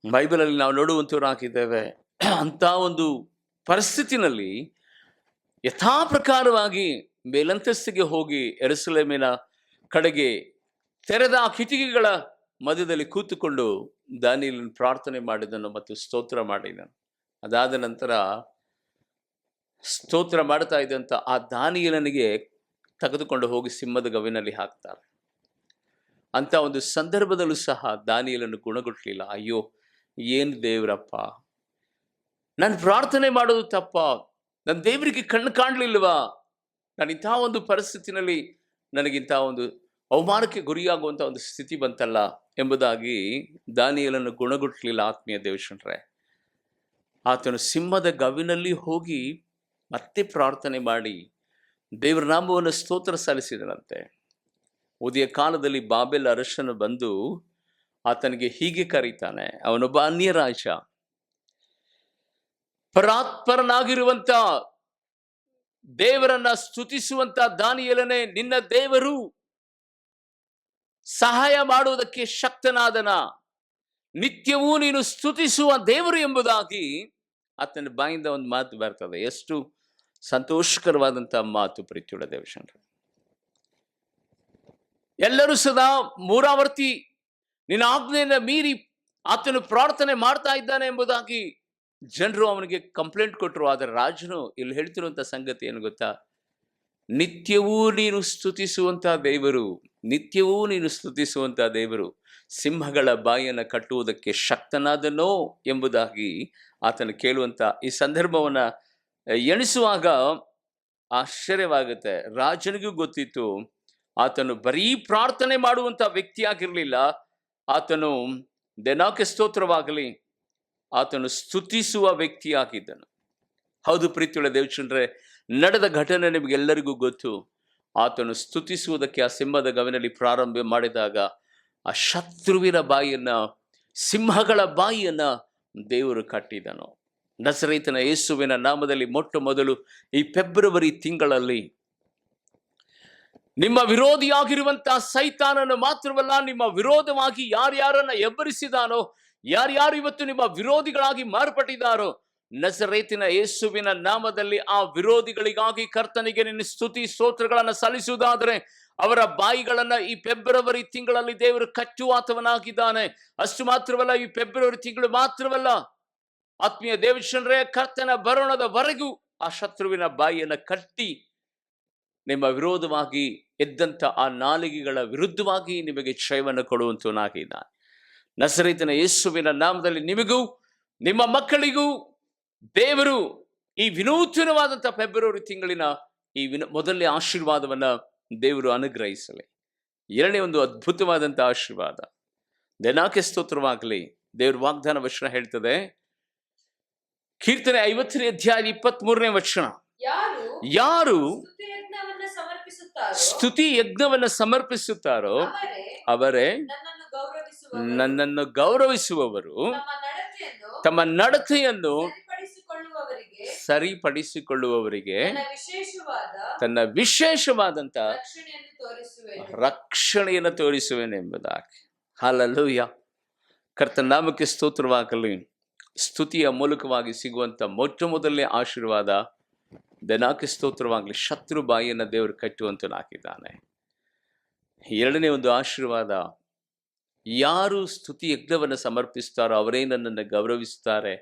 ಬೈಬಲಲ್ಲಿ ನಾವು ನೋಡುವಂಥವರಾಗಿದ್ದೇವೆ, ಅಂಥ ಒಂದು ಪರಿಸ್ಥಿತಿನಲ್ಲಿ ಯಥಾ ಪ್ರಕಾರವಾಗಿ ಮೇಲಂತಸ್ತಿಗೆ ಹೋಗಿ ಯೆರೂಸಲೇಮಿನ ಕಡೆಗೆ ತೆರೆದ ಕಿಟಿಕಿಗಳ ಮಧ್ಯದಲ್ಲಿ ಕೂತುಕೊಂಡು ದಾನಿಯೇಲನು ಪ್ರಾರ್ಥನೆ ಮಾಡಿದನು ಮತ್ತು ಸ್ತೋತ್ರ ಮಾಡಿದನು. ಅದಾದ ನಂತರ ಸ್ತೋತ್ರ ಮಾಡ್ತಾ ಇದ್ದಂಥ ಆ ದಾನಿಯೇಲನಿಗೆ ತೆಗೆದುಕೊಂಡು ಹೋಗಿ ಸಿಂಹದ ಗವಿನಲ್ಲಿ ಹಾಕ್ತಾರೆ. ಅಂತ ಒಂದು ಸಂದರ್ಭದಲ್ಲೂ ಸಹ ದಾನಿಯೇಲನು ಗುಣಗುಟ್ಟಲಿಲ್ಲ. ಅಯ್ಯೋ, ಏನು ದೇವರಪ್ಪ, ನಾನು ಪ್ರಾರ್ಥನೆ ಮಾಡೋದು ತಪ್ಪ, ನನ್ನ ದೇವರಿಗೆ ಕಣ್ಣು ಕಾಣಲಿಲ್ವಾ, ನಾನು ಇಂಥ ಒಂದು ಪರಿಸ್ಥಿತಿನಲ್ಲಿ ನನಗಿಂಥ ಒಂದು ಅವಮಾನಕ್ಕೆ ಗುರಿಯಾಗುವಂಥ ಒಂದು ಸ್ಥಿತಿ ಬಂತಲ್ಲ ಎಂಬುದಾಗಿ ದಾನಿಯೇಲನು ಗುಣಗುಟ್ಟಲಿಲ್ಲ. ಆತ್ಮೀಯ ದೇವಜನರೇ, ಆತನು ಸಿಂಹದ ಗವಿನಲ್ಲಿ ಹೋಗಿ ಮತ್ತೆ ಪ್ರಾರ್ಥನೆ ಮಾಡಿ ದೇವರ ನಾಮವನ್ನು ಸ್ತೋತ್ರ ಸಲ್ಲಿಸಿದನಂತೆ. ಉದಯ ಕಾಲದಲ್ಲಿ ಬಾಬೆಲ್ ಅರಸನು ಬಂದು ಆತನಿಗೆ ಹೀಗೆ ಕರೀತಾನೆ. ಅವನೊಬ್ಬ ಅನ್ಯ ರಾಜ, ಪರಾತ್ಪರನಾಗಿರುವಂತ ದೇವರನ್ನ ಸ್ತುತಿಸುವಂತ ದಾನಿಯೇಲನೇ, ನಿನ್ನ ದೇವರು ಸಹಾಯ ಮಾಡುವುದಕ್ಕೆ ಶಕ್ತನಾದನ, ನಿತ್ಯವೂ ನೀನು ಸ್ತುತಿಸುವ ದೇವರು ಎಂಬುದಾಗಿ ಆತನ ಬಾಯಿಂದ ಒಂದು ಮಾತು ಬರ್ತದೆ. ಎಷ್ಟು ಸಂತೋಷಕರವಾದಂತಹ ಮಾತು ಪ್ರೀತಿಯುಳ್ಳ ದೇವಜನರೇ. ಎಲ್ಲರೂ ಸದಾ ಮೂರಾವರ್ತಿ ನಿನ್ನ ಆಜ್ಞೆಯನ್ನು ಮೀರಿ ಆತನು ಪ್ರಾರ್ಥನೆ ಮಾಡ್ತಾ ಇದ್ದಾನೆ ಎಂಬುದಾಗಿ ಜನರು ಅವನಿಗೆ ಕಂಪ್ಲೇಂಟ್ ಕೊಟ್ಟರು. ಆದರೆ ರಾಜನು ಇಲ್ಲಿ ಹೇಳ್ತಿರುವಂತ ಸಂಗತಿ ಏನು ಗೊತ್ತಾ? ನಿತ್ಯವೂ ನೀನು ಸ್ತುತಿಸುವಂತಹ ದೇವರು, ನಿತ್ಯವೂ ನೀನು ಸ್ತುತಿಸುವಂತಹ ದೇವರು ಸಿಂಹಗಳ ಬಾಯನ್ನು ಕಟ್ಟುವುದಕ್ಕೆ ಶಕ್ತನಾದನೋ ಎಂಬುದಾಗಿ ಆತನು ಕೇಳುವಂತ ಈ ಸಂದರ್ಭವನ್ನ ಎಣಿಸುವಾಗ ಆಶ್ಚರ್ಯವಾಗುತ್ತೆ. ರಾಜನಿಗೂ ಗೊತ್ತಿತ್ತು ಆತನು ಬರೀ ಪ್ರಾರ್ಥನೆ ಮಾಡುವಂತ ವ್ಯಕ್ತಿಯಾಗಿರ್ಲಿಲ್ಲ, ಆತನು ದೆನಾಕೆ ಸ್ತೋತ್ರವಾಗಲಿ ಆತನು ಸ್ತುತಿಸುವ ವ್ಯಕ್ತಿಯಾಗಿದ್ದನು. ಹೌದು ಪ್ರೀತಿಯುಳ್ಳ ದೇವಜನರೇ, ನಡೆದ ಘಟನೆ ನಿಮಗೆಲ್ಲರಿಗೂ ಗೊತ್ತು. ಆತನು ಸ್ತುತಿಸುವುದಕ್ಕೆ ಆ ಸಿಂಹದ ಗವಿನಲ್ಲಿ ಪ್ರಾರಂಭ ಮಾಡಿದಾಗ ಆ ಶತ್ರುವಿನ ಬಾಯಿಯನ್ನ, ಸಿಂಹಗಳ ಬಾಯಿಯನ್ನ ದೇವರು ಕಟ್ಟಿದನು. ನಜರೇತಿನ ಯೇಸುವಿನ ನಾಮದಲ್ಲಿ ಮೊಟ್ಟ ಮೊದಲು ಈ ಫೆಬ್ರವರಿ ತಿಂಗಳಲ್ಲಿ ನಿಮ್ಮ ವಿರೋಧಿಯಾಗಿರುವಂತಹ ಸೈತಾನನು ಮಾತ್ರವಲ್ಲ, ನಿಮ್ಮ ವಿರೋಧವಾಗಿ ಯಾರ್ಯಾರನ್ನ ಎಬ್ಬರಿಸಿದಾನೋ, ಯಾರ್ಯಾರು ಇವತ್ತು ನಿಮ್ಮ ವಿರೋಧಿಗಳಾಗಿ ಮಾರ್ಪಟ್ಟಿದ್ದಾರೋ, ನಜರೇತಿನ ಯೇಸುವಿನ ನಾಮದಲ್ಲಿ ಆ ವಿರೋಧಿಗಳಿಗಾಗಿ ಕರ್ತನಿಗೆ ನಿನ್ನ ಸ್ತುತಿ ಸ್ತೋತ್ರಗಳನ್ನು ಸಲ್ಲಿಸುವುದಾದರೆ ಅವರ ಬಾಯಿಗಳನ್ನ ಈ ಫೆಬ್ರವರಿ ತಿಂಗಳಲ್ಲಿ ದೇವರು ಕಟ್ಟುವಾತವನಾಗಿದ್ದಾನೆ. ಅಷ್ಟು ಮಾತ್ರವಲ್ಲ, ಈ ಫೆಬ್ರವರಿ ತಿಂಗಳು ಮಾತ್ರವಲ್ಲ, ಆತ್ಮೀಯ ದೇವಜನರೇ, ಕರ್ತನ ಬರೋಣದವರೆಗೂ ಆ ಶತ್ರುವಿನ ಬಾಯಿಯನ್ನು ಕಟ್ಟಿ ನಿಮ್ಮ ವಿರೋಧವಾಗಿ ಎದ್ದಂತ ಆ ನಾಲಿಗೆಗಳ ವಿರುದ್ಧವಾಗಿ ನಿಮಗೆ ಜಯವನ್ನು ಕೊಡುವಂತನಾಗಿದ್ದಾನೆ. ನಜರೇತಿನ ಯೇಸುವಿನ ನಾಮದಲ್ಲಿ ನಿಮಗೂ ನಿಮ್ಮ ಮಕ್ಕಳಿಗೂ ದೇವರು ಈ ವಿನೂತನವಾದಂಥ ಫೆಬ್ರವರಿ ತಿಂಗಳಿನ ಈ ಮೊದಲನೇ ಆಶೀರ್ವಾದವನ್ನ ದೇವರು ಅನುಗ್ರಹಿಸಲಿ. ಎರಡನೇ ಒಂದು ಅದ್ಭುತವಾದಂಥ ಆಶೀರ್ವಾದ, ದೆನಾಕೆ ಸ್ತೋತ್ರವಾಗಲಿ. ದೇವರು ವಾಗ್ದಾನ ವಚನ ಹೇಳ್ತದೆ, ಕೀರ್ತನೆ 50ನೇ ಅಧ್ಯಾಯ 23ನೇ ವಚನ, ಯಾರು ಸ್ತುತಿ ಯಜ್ಞವನ್ನ ಸಮರ್ಪಿಸುತ್ತಾರೋ ಅವರೇ ನನ್ನನ್ನು ಗೌರವಿಸುವವರು, ತಮ್ಮ ನಡತೆಯನ್ನು ಸರಿಪಡಿಸಿಕೊಳ್ಳುವವರಿಗೆ ತನ್ನ ವಿಶೇಷವಾದಂತ ರಕ್ಷಣೆಯನ್ನು ತೋರಿಸುವೆನೆಂಬುದಾಗಿ. ಹಲ್ಲೆಲೂಯಾ, ಕರ್ತನ ನಾಮಕ್ಕೆ ಸ್ತೋತ್ರವಾಗಲಿ. ಸ್ತುತಿಯ ಮೂಲಕವಾಗಿ ಸಿಗುವಂತ ಮೊಟ್ಟ ಮೊದಲನೇ ಆಶೀರ್ವಾದ ದೆನಾಕೆ ಸ್ತೋತ್ರವಾಗಲಿ, ಶತ್ರು ಬಾಯಿಯನ್ನು ದೇವರು ಕಟ್ಟುವಂತನಾಗಿದ್ದಾನೆ. ಎರಡನೇ ಒಂದು ಆಶೀರ್ವಾದ, ಯಾರು ಸ್ತುತಿ ಯಜ್ಞವನ್ನು ಸಮರ್ಪಿಸ್ತಾರೋ ಅವರೇ ನನ್ನನ್ನು ಗೌರವಿಸ್ತಾರೆ,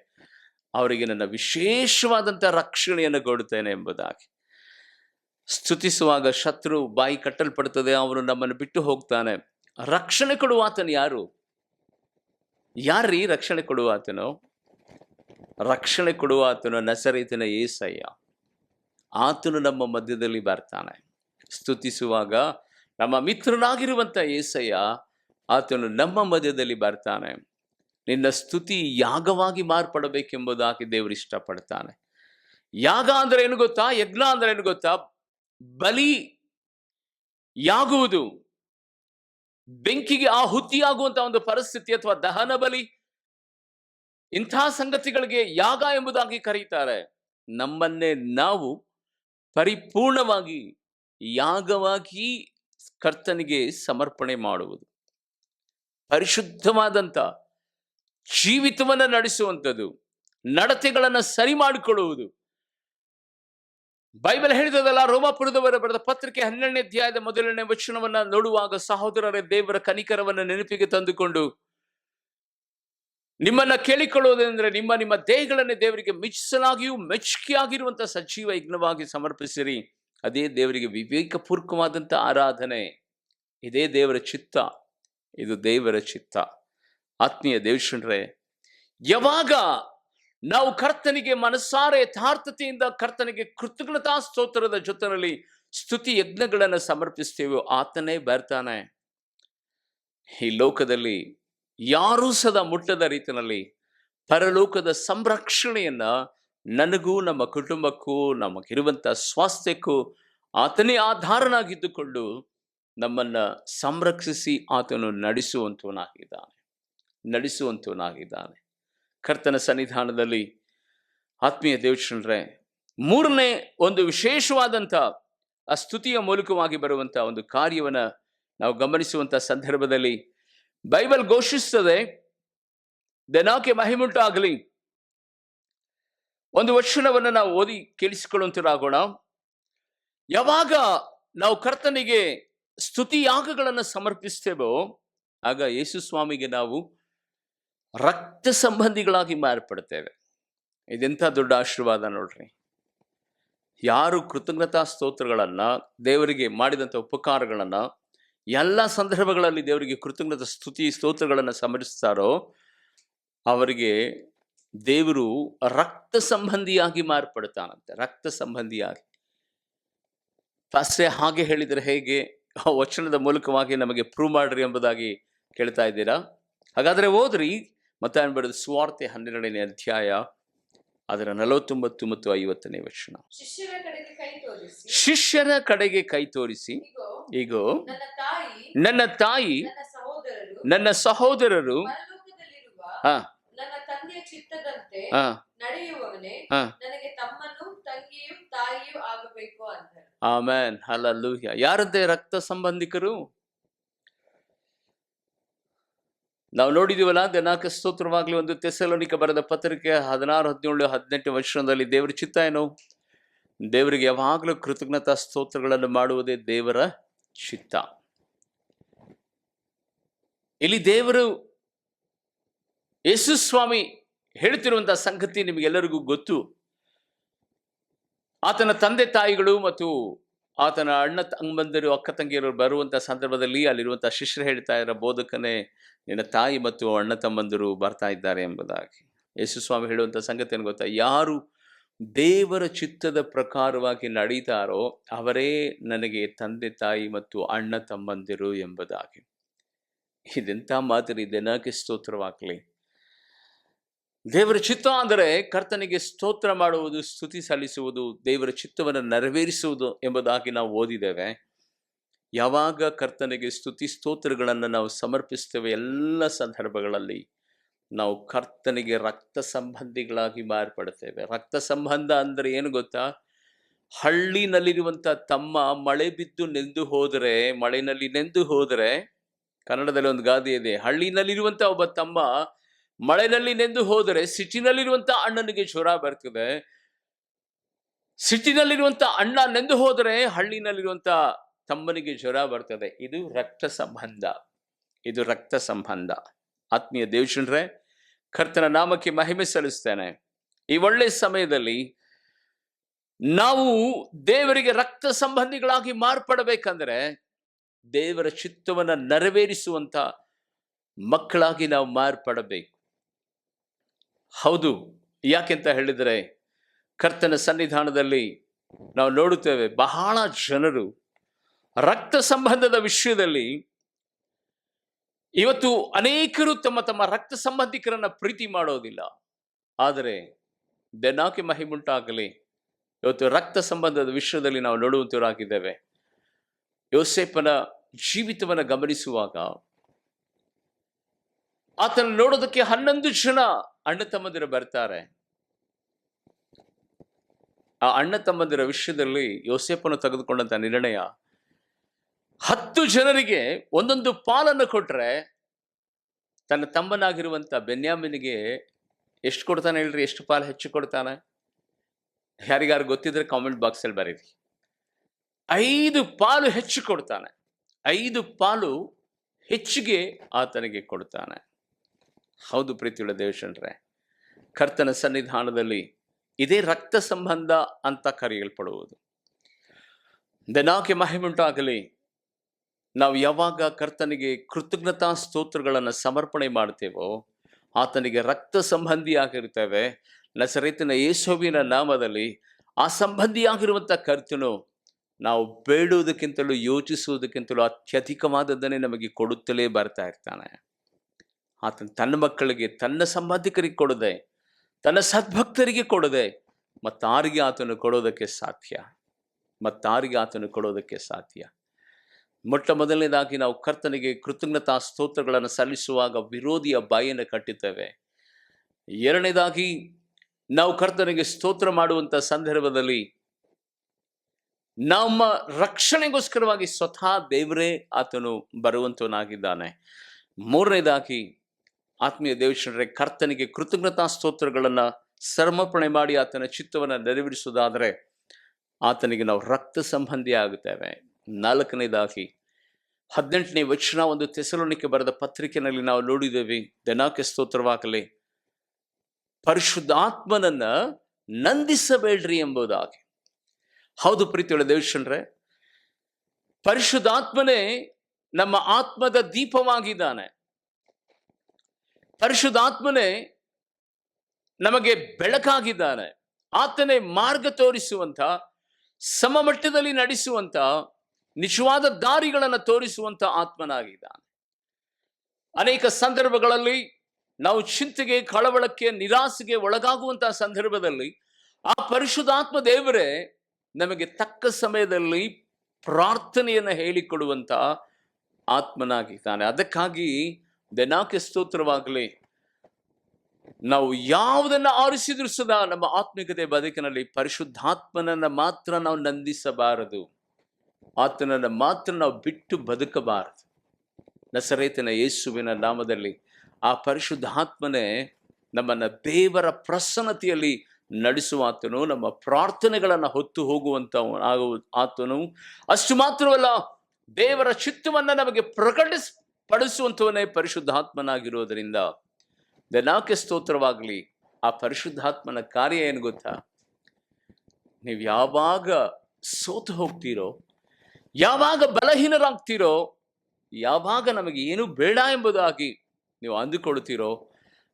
ಅವರಿಗೆ ನನ್ನ ವಿಶೇಷವಾದಂಥ ರಕ್ಷಣೆಯನ್ನು ಕೊಡುತ್ತೇನೆ ಎಂಬುದಾಗಿ. ಸ್ತುತಿಸುವಾಗ ಶತ್ರು ಬಾಯಿ ಕಟ್ಟಲ್ಪಡ್ತದೆ, ಅವನು ನಮ್ಮನ್ನು ಬಿಟ್ಟು ಹೋಗ್ತಾನೆ. ರಕ್ಷಣೆ ಕೊಡುವಾತನು ಯಾರು? ಯಾರೀ ರಕ್ಷಣೆ ಕೊಡುವಾತನು? ರಕ್ಷಣೆ ಕೊಡುವಾತನು ನಜರೇತಿನ ಯೇಸಯ್ಯ. ಆತನು ನಮ್ಮ ಮಧ್ಯದಲ್ಲಿ ಬರ್ತಾನೆ. ಸ್ತುತಿಸುವಾಗ ನಮ್ಮ ಮಿತ್ರನಾಗಿರುವಂಥ ಯೇಸಯ್ಯ ಆತನು ನಮ್ಮ ಮಧ್ಯದಲ್ಲಿ ಬರ್ತಾನೆ. ನಿನ್ನ ಸ್ತುತಿ ಯಾಗವಾಗಿ ಮಾರ್ಪಡಬೇಕೆಂಬುದಾಗಿ ದೇವರು ಇಷ್ಟಪಡ್ತಾನೆ. ಯಾಗ ಅಂದ್ರೆ ಏನು ಗೊತ್ತಾ? ಯಜ್ಞ ಅಂದ್ರೆ ಏನು ಗೊತ್ತಾ? ಬಲಿ ಯಾಗುವುದು, ಬೆಂಕಿಗೆ ಆಹುತಿಯಾಗುವಂತ ಒಂದು ಪರಿಸ್ಥಿತಿ ಅಥವಾ ದಹನ ಬಲಿ, ಇಂಥ ಸಂಗತಿಗಳಿಗೆ ಯಾಗ ಎಂಬುದಾಗಿ ಕರೀತಾರೆ. ನಮ್ಮನ್ನೇ ನಾವು ಪರಿಪೂರ್ಣವಾಗಿ ಯಾಗವಾಗಿ ಕರ್ತನಿಗೆ ಸಮರ್ಪಣೆ ಮಾಡುವುದು, ಪರಿಶುದ್ಧವಾದಂಥ ಜೀವಿತವನ್ನು ನಡೆಸುವಂಥದ್ದು, ನಡತೆಗಳನ್ನು ಸರಿ ಮಾಡಿಕೊಳ್ಳುವುದು. ಬೈಬಲ್ ಹೇಳಿದಲ್ಲ, ರೋಮಾಪುರದವರ ಬರೆದ ಪತ್ರಿಕೆ 12ನೇ ಅಧ್ಯಾಯದ 1ನೇ ವಚನವನ್ನ ನೋಡುವಾಗ, ಸಹೋದರರೇ, ದೇವರ ಕನಿಕರವನ್ನು ನೆನಪಿಗೆ ತಂದುಕೊಂಡು ನಿಮ್ಮನ್ನ ಕೇಳಿಕೊಳ್ಳುವುದೆಂದ್ರೆ ನಿಮ್ಮ ದೇಹಗಳನ್ನೇ ದೇವರಿಗೆ ಮೆಚ್ಚಿಸಲಾಗಿಯೂ ಮೆಚ್ಚುಗೆಯಾಗಿರುವಂತಹ ಸಜೀವ ಯಜ್ಞವಾಗಿ ಸಮರ್ಪಿಸಿರಿ. ಅದೇ ದೇವರಿಗೆ ವಿವೇಕಪೂರ್ವಕವಾದಂಥ ಆರಾಧನೆ. ಇದೇ ದೇವರ ಚಿತ್ತ, ಇದು ದೇವರ ಚಿತ್ತ. ಆತ್ಮೀಯ ದೇವಜನರೇ, ಯಾವಾಗ ನಾವು ಕರ್ತನಿಗೆ ಮನಸ್ಸಾರೆ ಯಥಾರ್ಥತೆಯಿಂದ ಕರ್ತನಿಗೆ ಕೃತಜ್ಞತಾ ಸ್ತೋತ್ರದ ಜೊತೆಯಲ್ಲಿ ಸ್ತುತಿ ಯಜ್ಞಗಳನ್ನು ಸಮರ್ಪಿಸ್ತೇವೋ ಆತನೇ ಬರ್ತಾನೆ. ಈ ಲೋಕದಲ್ಲಿ ಯಾರೂ ಸದಾ ಮುಟ್ಟದ ರೀತಿಯಲ್ಲಿ ಪರಲೋಕದ ಸಂರಕ್ಷಣೆಯನ್ನ ನನಗೂ ನಮ್ಮ ಕುಟುಂಬಕ್ಕೂ ನಮಗಿರುವಂಥ ಸ್ವಾಸ್ಥ್ಯಕ್ಕೂ ಆತನೇ ಆಧಾರನಾಗಿದ್ದುಕೊಂಡು ನಮ್ಮನ್ನ ಸಂರಕ್ಷಿಸಿ ಆತನು ನಡೆಸುವಂತವನಾಗಿದ್ದಾನೆ. ನಡೆಸುವಂತವನಾಗಿದ್ದಾನೆ. ಕರ್ತನ ಸನ್ನಿಧಾನದಲ್ಲಿ ಆತ್ಮೀಯ ದೇವಜನರೇ, ಮೂರನೇ ಒಂದು ವಿಶೇಷವಾದಂಥ ಆ ಸ್ತುತಿಯ ಮೂಲಕವಾಗಿ ಬರುವಂಥ ಒಂದು ಕಾರ್ಯವನ್ನ ನಾವು ಗಮನಿಸುವಂಥ ಸಂದರ್ಭದಲ್ಲಿ ಬೈಬಲ್ ಘೋಷಿಸುತ್ತದೆ, ದೆನಾಕೆ ಮಹಿಮುಂಟಾಗಲಿ. ಒಂದು ವಚನವನ್ನು ನಾವು ಓದಿ ಕೇಳಿಸಿಕೊಳ್ಳುವಂತರಾಗೋಣ. ಯಾವಾಗ ನಾವು ಕರ್ತನಿಗೆ ಸ್ತುತಿ ಯಾಗಗಳನ್ನು ಸಮರ್ಪಿಸ್ತೇವೋ ಆಗ ಯೇಸು ಸ್ವಾಮಿಗೆ ನಾವು ರಕ್ತ ಸಂಬಂಧಿಗಳಾಗಿ ಮಾರ್ಪಡ್ತೇವೆ. ಇದೆಂಥ ದೊಡ್ಡ ಆಶೀರ್ವಾದ ನೋಡ್ರಿ. ಯಾರು ಕೃತಜ್ಞತಾ ಸ್ತೋತ್ರಗಳನ್ನ, ದೇವರಿಗೆ ಮಾಡಿದಂಥ ಉಪಕಾರಗಳನ್ನ ಎಲ್ಲ ಸಂದರ್ಭಗಳಲ್ಲಿ ದೇವರಿಗೆ ಕೃತಜ್ಞತಾ ಸ್ತುತಿ ಸ್ತೋತ್ರಗಳನ್ನು ಸಮರ್ಪಿಸ್ತಾರೋ ಅವರಿಗೆ ದೇವರು ರಕ್ತ ಸಂಬಂಧಿಯಾಗಿ ಮಾರ್ಪಡ್ತಾನಂತೆ. ರಕ್ತ ಸಂಬಂಧಿಯಾಗಿ. ಫಾಸ್ಟೇ ಹಾಗೆ ಹೇಳಿದರೆ ಹೇಗೆ? ಆ ವಚನದ ಮೂಲಕವಾಗಿ ನಮಗೆ ಪ್ರೂವ್ ಮಾಡ್ರಿ ಎಂಬುದಾಗಿ ಕೇಳ್ತಾ ಇದ್ದೀರಾ? ಹಾಗಾದ್ರೆ ಓದ್ರಿ ಮತ್ತಾಯನ ಬರೆದ ಸುವಾರ್ತೆ 12ನೇ ಅಧ್ಯಾಯ ಅದರ 49 ಮತ್ತು 50ನೇ ವಚನ. ಶಿಷ್ಯರ ಕಡೆಗೆ ಕೈ ತೋರಿಸಿ, ಇಗೋ ನನ್ನ ತಾಯಿ, ನನ್ನ ಸಹೋದರರು, ನನ್ನ ತಂದೆಯ ಚಿತ್ತದಂತೆ ನಡೆಯುವವನೇ ನನಗೆ ತಮ್ಮನು ತಂಗಿಯೂ ತಾಯಿಯೂ ಆಗಬೇಕು ಅಂತ. Amen, hallelujah. ಯಾರದ್ದೇ ರಕ್ತ ಸಂಬಂಧಿಕರು? ನಾವು ನೋಡಿದೀವಲ್ಲ, ದೆನಾಕ ಸ್ತೋತ್ರವಾಗ್ಲಿ ಒಂದು ಥೆಸಲೋನಿಕ ಬರೆದ ಪತ್ರಿಕೆ 16, 17, 18 ವಚನದಲ್ಲಿ ದೇವರ ಚಿತ್ತ ಏನು? ದೇವರಿಗೆ ಯಾವಾಗಲೂ ಕೃತಜ್ಞತಾ ಸ್ತೋತ್ರಗಳನ್ನು ಮಾಡುವುದೇ ದೇವರ ಚಿತ್ತ. ಇಲ್ಲಿ ದೇವರು ಯೇಸು ಸ್ವಾಮಿ ಹೇಳ್ತಿರುವಂತಹ ಸಂಗತಿ ನಿಮಗೆಲ್ಲರಿಗೂ ಗೊತ್ತು. ಆತನ ತಂದೆ ತಾಯಿಗಳು ಮತ್ತು ಆತನ ಅಣ್ಣ ತಮ್ಮಂದಿರು, ಅಕ್ಕ ತಂಗಿಯರು ಬರುವಂತಹ ಸಂದರ್ಭದಲ್ಲಿ ಅಲ್ಲಿರುವಂತಹ ಶಿಷ್ಯರು ಹೇಳ್ತಾ ಇರೋ, ಬೋಧಕನೇ ನಿನ್ನ ತಾಯಿ ಮತ್ತು ಅಣ್ಣ ತಮ್ಮಂದಿರು ಬರ್ತಾ ಇದ್ದಾರೆ ಎಂಬುದಾಗಿ. ಯೇಸು ಸ್ವಾಮಿ ಹೇಳುವಂಥ ಸಂಗತಿ ಏನು ಗೊತ್ತಾ? ಯಾರು ದೇವರ ಚಿತ್ತದ ಪ್ರಕಾರವಾಗಿ ನಡೀತಾರೋ ಅವರೇ ನನಗೆ ತಂದೆ ತಾಯಿ ಮತ್ತು ಅಣ್ಣ ತಮ್ಮಂದಿರು ಎಂಬುದಾಗಿ. ಇದೆಂಥ ಮಾತರಿ, ದೆನಾಕೆ ಸ್ತೋತ್ರವಾಗಲಿ. ದೇವರ ಚಿತ್ತ ಅಂದರೆ ಕರ್ತನಿಗೆ ಸ್ತೋತ್ರ ಮಾಡುವುದು, ಸ್ತುತಿ ಸಲ್ಲಿಸುವುದು, ದೇವರ ಚಿತ್ತವನ್ನು ನೆರವೇರಿಸುವುದು ಎಂಬುದಾಗಿ ನಾವು ಓದಿದ್ದೇವೆ. ಯಾವಾಗ ಕರ್ತನಿಗೆ ಸ್ತುತಿ ಸ್ತೋತ್ರಗಳನ್ನು ನಾವು ಸಮರ್ಪಿಸ್ತೇವೆ ಎಲ್ಲ ಸಂದರ್ಭಗಳಲ್ಲಿ ನಾವು ಕರ್ತನಿಗೆ ರಕ್ತ ಸಂಬಂಧಿಗಳಾಗಿ ಮಾರ್ಪಡ್ತೇವೆ. ರಕ್ತ ಸಂಬಂಧ ಅಂದರೆ ಏನು ಗೊತ್ತಾ? ಹಳ್ಳಿನಲ್ಲಿರುವಂಥ ತಮ್ಮ ಮಳೆ ಬಿದ್ದು ನೆಂದು ಹೋದರೆ, ಮಳೆಯಲ್ಲಿ ನೆಂದು ಹೋದರೆ, ಕನ್ನಡದಲ್ಲಿ ಒಂದು ಗಾದೆ ಇದೆ, ಹಳ್ಳಿನಲ್ಲಿರುವಂಥ ಒಬ್ಬ ತಮ್ಮ ಮಳೆನಲ್ಲಿ ನೆಂದು ಹೋದರೆ ಸಿಟಿನಲ್ಲಿರುವಂಥ ಅಣ್ಣನಿಗೆ ಜ್ವರ ಬರ್ತದೆ. ಸಿಟಿನಲ್ಲಿರುವಂಥ ಅಣ್ಣ ನೆಂದು ಹೋದರೆ ಹಳ್ಳಿನಲ್ಲಿರುವಂಥ ತಮ್ಮನಿಗೆ ಜ್ವರ ಬರ್ತದೆ. ಇದು ರಕ್ತ ಸಂಬಂಧ. ಇದು ರಕ್ತ ಸಂಬಂಧ. ಆತ್ಮೀಯ ದೇವಜನರೇ, ಕರ್ತನ ನಾಮಕ್ಕೆ ಮಹಿಮೆ ಸಲ್ಲಿಸ್ತೇನೆ. ಈ ಒಳ್ಳೆ ಸಮಯದಲ್ಲಿ ನಾವು ದೇವರಿಗೆ ರಕ್ತ ಸಂಬಂಧಿಗಳಾಗಿ ಮಾರ್ಪಡಬೇಕಂದ್ರೆ ದೇವರ ಚಿತ್ತವನ್ನು ನೆರವೇರಿಸುವಂತ ಮಕ್ಕಳಾಗಿ ನಾವು ಮಾರ್ಪಡಬೇಕು. ಹೌದು, ಯಾಕೆಂತ ಹೇಳಿದರೆ ಕರ್ತನ ಸನ್ನಿಧಾನದಲ್ಲಿ ನಾವು ನೋಡುತ್ತೇವೆ, ಬಹಳ ಜನರು ರಕ್ತ ಸಂಬಂಧದ ವಿಷಯದಲ್ಲಿ ಇವತ್ತು ಅನೇಕರು ತಮ್ಮ ತಮ್ಮ ರಕ್ತ ಸಂಬಂಧಿಕರನ್ನ ಪ್ರೀತಿ ಮಾಡೋದಿಲ್ಲ. ಆದರೆ ದೆನಾಕೆ ಮಹಿಮುಂಟಾಗಲಿ, ಇವತ್ತು ರಕ್ತ ಸಂಬಂಧದ ವಿಷಯದಲ್ಲಿ ನಾವು ನೋಡುವಂತವರಾಗಿದ್ದೇವೆ. ಯೋಸೇಫನ ಜೀವಿತವನ್ನು ಗಮನಿಸುವಾಗ ಆತನ ನೋಡೋದಕ್ಕೆ 11 ಜನ ಅಣ್ಣ ತಮ್ಮಂದಿರ ಬರ್ತಾರೆ. ಆ ಅಣ್ಣ ತಮ್ಮಂದಿರ ವಿಷಯದಲ್ಲಿ ಯೋಸೇಫನು ತೆಗೆದುಕೊಂಡಂತ ನಿರ್ಣಯ, 10 ಜನರಿಗೆ ಒಂದೊಂದು ಪಾಲನ್ನು ಕೊಟ್ರೆ ತನ್ನ ತಮ್ಮನಾಗಿರುವಂತ ಬೆನ್ಯಾಮಿನಿಗೆ ಎಷ್ಟು ಕೊಡ್ತಾನೆ ಹೇಳ್ರಿ? ಎಷ್ಟು ಪಾಲು ಹೆಚ್ಚು ಕೊಡ್ತಾನೆ? ಯಾರಿಗಾರು ಗೊತ್ತಿದ್ರೆ ಕಾಮೆಂಟ್ ಬಾಕ್ಸ್ ಅಲ್ಲಿ ಬರೀರಿ. 5 ಪಾಲು ಹೆಚ್ಚು ಕೊಡ್ತಾನೆ. 5 ಪಾಲು ಹೆಚ್ಚಿಗೆ ಆತನಿಗೆ ಕೊಡ್ತಾನೆ. ಹೌದು ಪ್ರೀತಿಯುಳ್ಳ ದೇವಜನರೇ, ಕರ್ತನ ಸನ್ನಿಧಾನದಲ್ಲಿ ಇದೇ ರಕ್ತ ಸಂಬಂಧ ಅಂತ ಕರೆಯಲ್ಪಡುವುದು. ದೆನಾಕೆ ಮಹಿಮುಂಟಾಗಲಿ. ನಾವು ಯಾವಾಗ ಕರ್ತನಿಗೆ ಕೃತಜ್ಞತಾ ಸ್ತೋತ್ರಗಳನ್ನು ಸಮರ್ಪಣೆ ಮಾಡ್ತೇವೋ ಆತನಿಗೆ ರಕ್ತ ಸಂಬಂಧಿಯಾಗಿರ್ತೇವೆ. ನಜರೇತಿನ ಯೇಸುವಿನ ನಾಮದಲ್ಲಿ ಆ ಸಂಬಂಧಿಯಾಗಿರುವಂಥ ಕರ್ತನು ನಾವು ಬೇಡುವುದಕ್ಕಿಂತಲೂ ಯೋಚಿಸುವುದಕ್ಕಿಂತಲೂ ಅತ್ಯಧಿಕವಾದದ್ದನ್ನೇ ನಮಗೆ ಕೊಡುತ್ತಲೇ ಬರ್ತಾ ಇರ್ತಾನೆ. ಆತನ ತನ್ನ ಮಕ್ಕಳಿಗೆ, ತನ್ನ ಸಂಬಂಧಿಕರಿಗೆ ಕೊಡದೆ, ತನ್ನ ಸದ್ಭಕ್ತರಿಗೆ ಕೊಡದೆ ಮತ್ತಾರಿಗೆ ಆತನು ಕೊಡೋದಕ್ಕೆ ಸಾಧ್ಯ? ಮತ್ತಾರಿಗೆ ಆತನು ಕೊಡೋದಕ್ಕೆ ಸಾಧ್ಯ? ಮೊಟ್ಟ ಮೊದಲನೇದಾಗಿ ನಾವು ಕರ್ತನಿಗೆ ಕೃತಜ್ಞತಾ ಸ್ತೋತ್ರಗಳನ್ನು ಸಲ್ಲಿಸುವಾಗ ವಿರೋಧಿಯ ಬಾಯನ್ನು ಕಟ್ಟುತ್ತೇವೆ. ಎರಡನೇದಾಗಿ ನಾವು ಕರ್ತನಿಗೆ ಸ್ತೋತ್ರ ಮಾಡುವಂಥ ಸಂದರ್ಭದಲ್ಲಿ ನಮ್ಮ ರಕ್ಷಣೆಗೋಸ್ಕರವಾಗಿ ಸ್ವತಃ ದೇವರೇ ಆತನು ಬರುವಂತವನಾಗಿದ್ದಾನೆ. ಮೂರನೇದಾಗಿ ಆತ್ಮೀಯ ದೇವಶ್ರೀ, ಕರ್ತನಿಗೆ ಕೃತಜ್ಞತಾ ಸ್ತೋತ್ರಗಳನ್ನು ಸಮರ್ಪಣೆ ಮಾಡಿ ಆತನ ಚಿತ್ತವನ್ನು ನೆರವೇರಿಸುವುದಾದರೆ ಆತನಿಗೆ ನಾವು ರಕ್ತ ಸಂಬಂಧಿ ಆಗುತ್ತೇವೆ. ನಾಲ್ಕನೇದಾಗಿ 18ನೇ ವಚನ, ಒಂದು ಥೆಸಲೋನಿಕೆ ಬರೆದ ಪತ್ರಿಕೆಯಲ್ಲಿ ನಾವು ನೋಡಿದ್ದೇವೆ, ದೆನಾಕೆ ಸ್ತೋತ್ರವಾಗಲಿ, ಪರಿಶುದ್ಧಾತ್ಮನನ್ನ ನಂದಿಸಬೇಡ್ರಿ ಎಂಬುದಾಗಿ. ಹೌದು ಪ್ರೀತಿಯುಳ್ಳ ದೇವಶ್ರೀ, ಪರಿಶುದ್ಧಾತ್ಮನೇ ನಮ್ಮ ಆತ್ಮದ ದೀಪವಾಗಿದ್ದಾನೆ. ಪರಿಶುದ್ಧಾತ್ಮನೇ ನಮಗೆ ಬೆಳಕಾಗಿದ್ದಾನೆ. ಆತನೇ ಮಾರ್ಗ ತೋರಿಸುವಂತ, ಸಮಮಟ್ಟದಲ್ಲಿ ನಡೆಸುವಂತ, ನಿಜವಾದ ದಾರಿಗಳನ್ನು ತೋರಿಸುವಂತ ಆತ್ಮನಾಗಿದ್ದಾನೆ. ಅನೇಕ ಸಂದರ್ಭಗಳಲ್ಲಿ ನಾವು ಚಿಂತೆಗೆ, ಕಳವಳಕ್ಕೆ, ನಿರಾಸೆಗೆ ಒಳಗಾಗುವಂತಹ ಸಂದರ್ಭದಲ್ಲಿ ಆ ಪರಿಶುದ್ಧಾತ್ಮ ದೇವರೇ ನಮಗೆ ತಕ್ಕ ಸಮಯದಲ್ಲಿ ಪ್ರಾರ್ಥನೆಯನ್ನು ಹೇಳಿಕೊಡುವಂತ ಆತ್ಮನಾಗಿದ್ದಾನೆ. ಅದಕ್ಕಾಗಿ ದೆನಾಕೆ ಸ್ತೋತ್ರವಾಗಲಿ, ನಾವು ಯಾವುದನ್ನ ಆರಿಸಿದ್ರು ಸದಾ ನಮ್ಮ ಆತ್ಮಿಕತೆ ಬದುಕಿನಲ್ಲಿ ಪರಿಶುದ್ಧಾತ್ಮನನ್ನ ಮಾತ್ರ ನಾವು ನಂದಿಸಬಾರದು, ಆತನನ್ನ ಮಾತ್ರ ನಾವು ಬಿಟ್ಟು ಬದುಕಬಾರದು. ನಸರೇತಿನ ಯೇಸುವಿನ ನಾಮದಲ್ಲಿ ಆ ಪರಿಶುದ್ಧಾತ್ಮನೇ ನಮ್ಮನ್ನ ದೇವರ ಪ್ರಸನ್ನತೆಯಲ್ಲಿ ನಡೆಸುವ ಆತನು, ನಮ್ಮ ಪ್ರಾರ್ಥನೆಗಳನ್ನು ಹೊತ್ತು ಹೋಗುವಂತ ಆತನು. ಅಷ್ಟು ಮಾತ್ರವಲ್ಲ, ದೇವರ ಚಿತ್ತವನ್ನ ನಮಗೆ ಪಡಿಸುವಂತವನೇ ಪರಿಶುದ್ಧಾತ್ಮನಾಗಿರೋದರಿಂದ ದೆನಾಕೆ ಸ್ತೋತ್ರವಾಗಲಿ. ಆ ಪರಿಶುದ್ಧಾತ್ಮನ ಕಾರ್ಯ ಏನು ಗೊತ್ತಾ? ನೀವು ಯಾವಾಗ ಸೋತು ಹೋಗ್ತೀರೋ, ಯಾವಾಗ ಬಲಹೀನರಾಗ್ತೀರೋ, ಯಾವಾಗ ನಮಗೆ ಏನು ಬೇಡ ಎಂಬುದಾಗಿ ನೀವು ಅಂದುಕೊಳ್ತೀರೋ,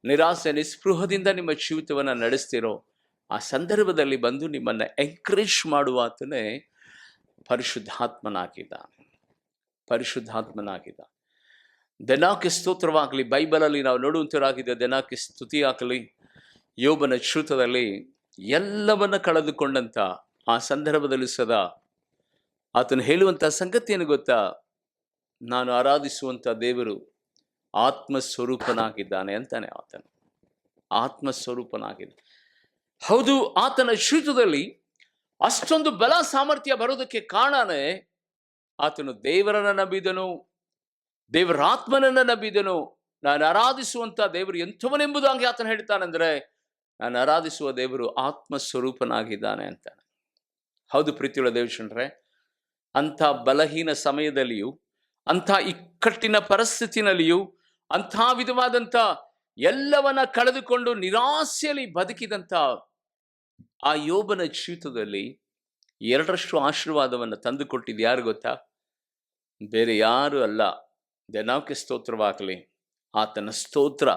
ನಿರಾಸೆ ನಿಸ್ಪೃಹದಿಂದ ನಿಮ್ಮ ಜೀವಿತವನ್ನು ನಡೆಸ್ತೀರೋ, ಆ ಸಂದರ್ಭದಲ್ಲಿ ಬಂದು ನಿಮ್ಮನ್ನು ಎಂಕರೇಜ್ ಮಾಡುವ ಆತನೇ ಪರಿಶುದ್ಧಾತ್ಮನಾಗಿದ್ದಾನೆ. ಪರಿಶುದ್ಧಾತ್ಮನಾಗಿದ್ದಾನೆ. ದೆನಾಕೆ ಸ್ತೋತ್ರವಾಗಲಿ. ಬೈಬಲಲ್ಲಿ ನಾವು ನೋಡುವಂತರಾಗಿದೆ, ದೆನಾಕೆ ಸ್ತುತಿಯಾಗಲಿ. ಯೋಬನ ಶ್ರುತದಲ್ಲಿ ಎಲ್ಲವನ್ನ ಕಳೆದುಕೊಂಡಂತ ಆ ಸಂದರ್ಭದಲ್ಲಿ ಸದಾ ಆತನು ಹೇಳುವಂತ ಸಂಗತಿ ಏನು ಗೊತ್ತಾ? ನಾನು ಆರಾಧಿಸುವಂತ ದೇವರು ಆತ್ಮಸ್ವರೂಪನಾಗಿದ್ದಾನೆ ಅಂತಾನೆ. ಆತನು ಆತ್ಮಸ್ವರೂಪನಾಗಿದ್ದಾನೆ. ಹೌದು, ಆತನ ಶ್ರುತದಲ್ಲಿ ಅಷ್ಟೊಂದು ಬಲ ಸಾಮರ್ಥ್ಯ ಬರೋದಕ್ಕೆ ಕಾರಣನೇ ಆತನು ದೇವರನ್ನ ನಂಬಿದನು, ದೇವರಾತ್ಮನನ್ನ ನಂಬಿದನು. ನಾನು ಆರಾಧಿಸುವಂತ ದೇವರು ಎಂಥವನೆಂಬುದಾಗಿ ಆತನು ಹೇಳ್ತಾನೆಂದ್ರೆ, ನಾನು ಆರಾಧಿಸುವ ದೇವರು ಆತ್ಮಸ್ವರೂಪನಾಗಿದ್ದಾನೆ ಅಂತಾನೆ. ಹೌದು ಪ್ರೀತಿಯುಳ್ಳ ದೇವಜನರೇ, ಅಂಥ ಬಲಹೀನ ಸಮಯದಲ್ಲಿಯೂ, ಅಂಥ ಇಕ್ಕಟ್ಟಿನ ಪರಿಸ್ಥಿತಿನಲ್ಲಿಯೂ, ಅಂಥ ವಿಧವಾದಂಥ ಎಲ್ಲವನ್ನ ಕಳೆದುಕೊಂಡು ನಿರಾಸೆಯಲ್ಲಿ ಬದುಕಿದಂಥ ಆ ಯೋಬನ ಜೀವಿತದಲ್ಲಿ 2ರಷ್ಟು ಆಶೀರ್ವಾದವನ್ನು ತಂದುಕೊಟ್ಟಿದ್ದು ಯಾರು ಗೊತ್ತಾ? ಬೇರೆ ಯಾರು ಅಲ್ಲ, ದೆನಾಕೆ ಸ್ತೋತ್ರವಾಗಲಿ. ಆತನ ಸ್ತೋತ್ರ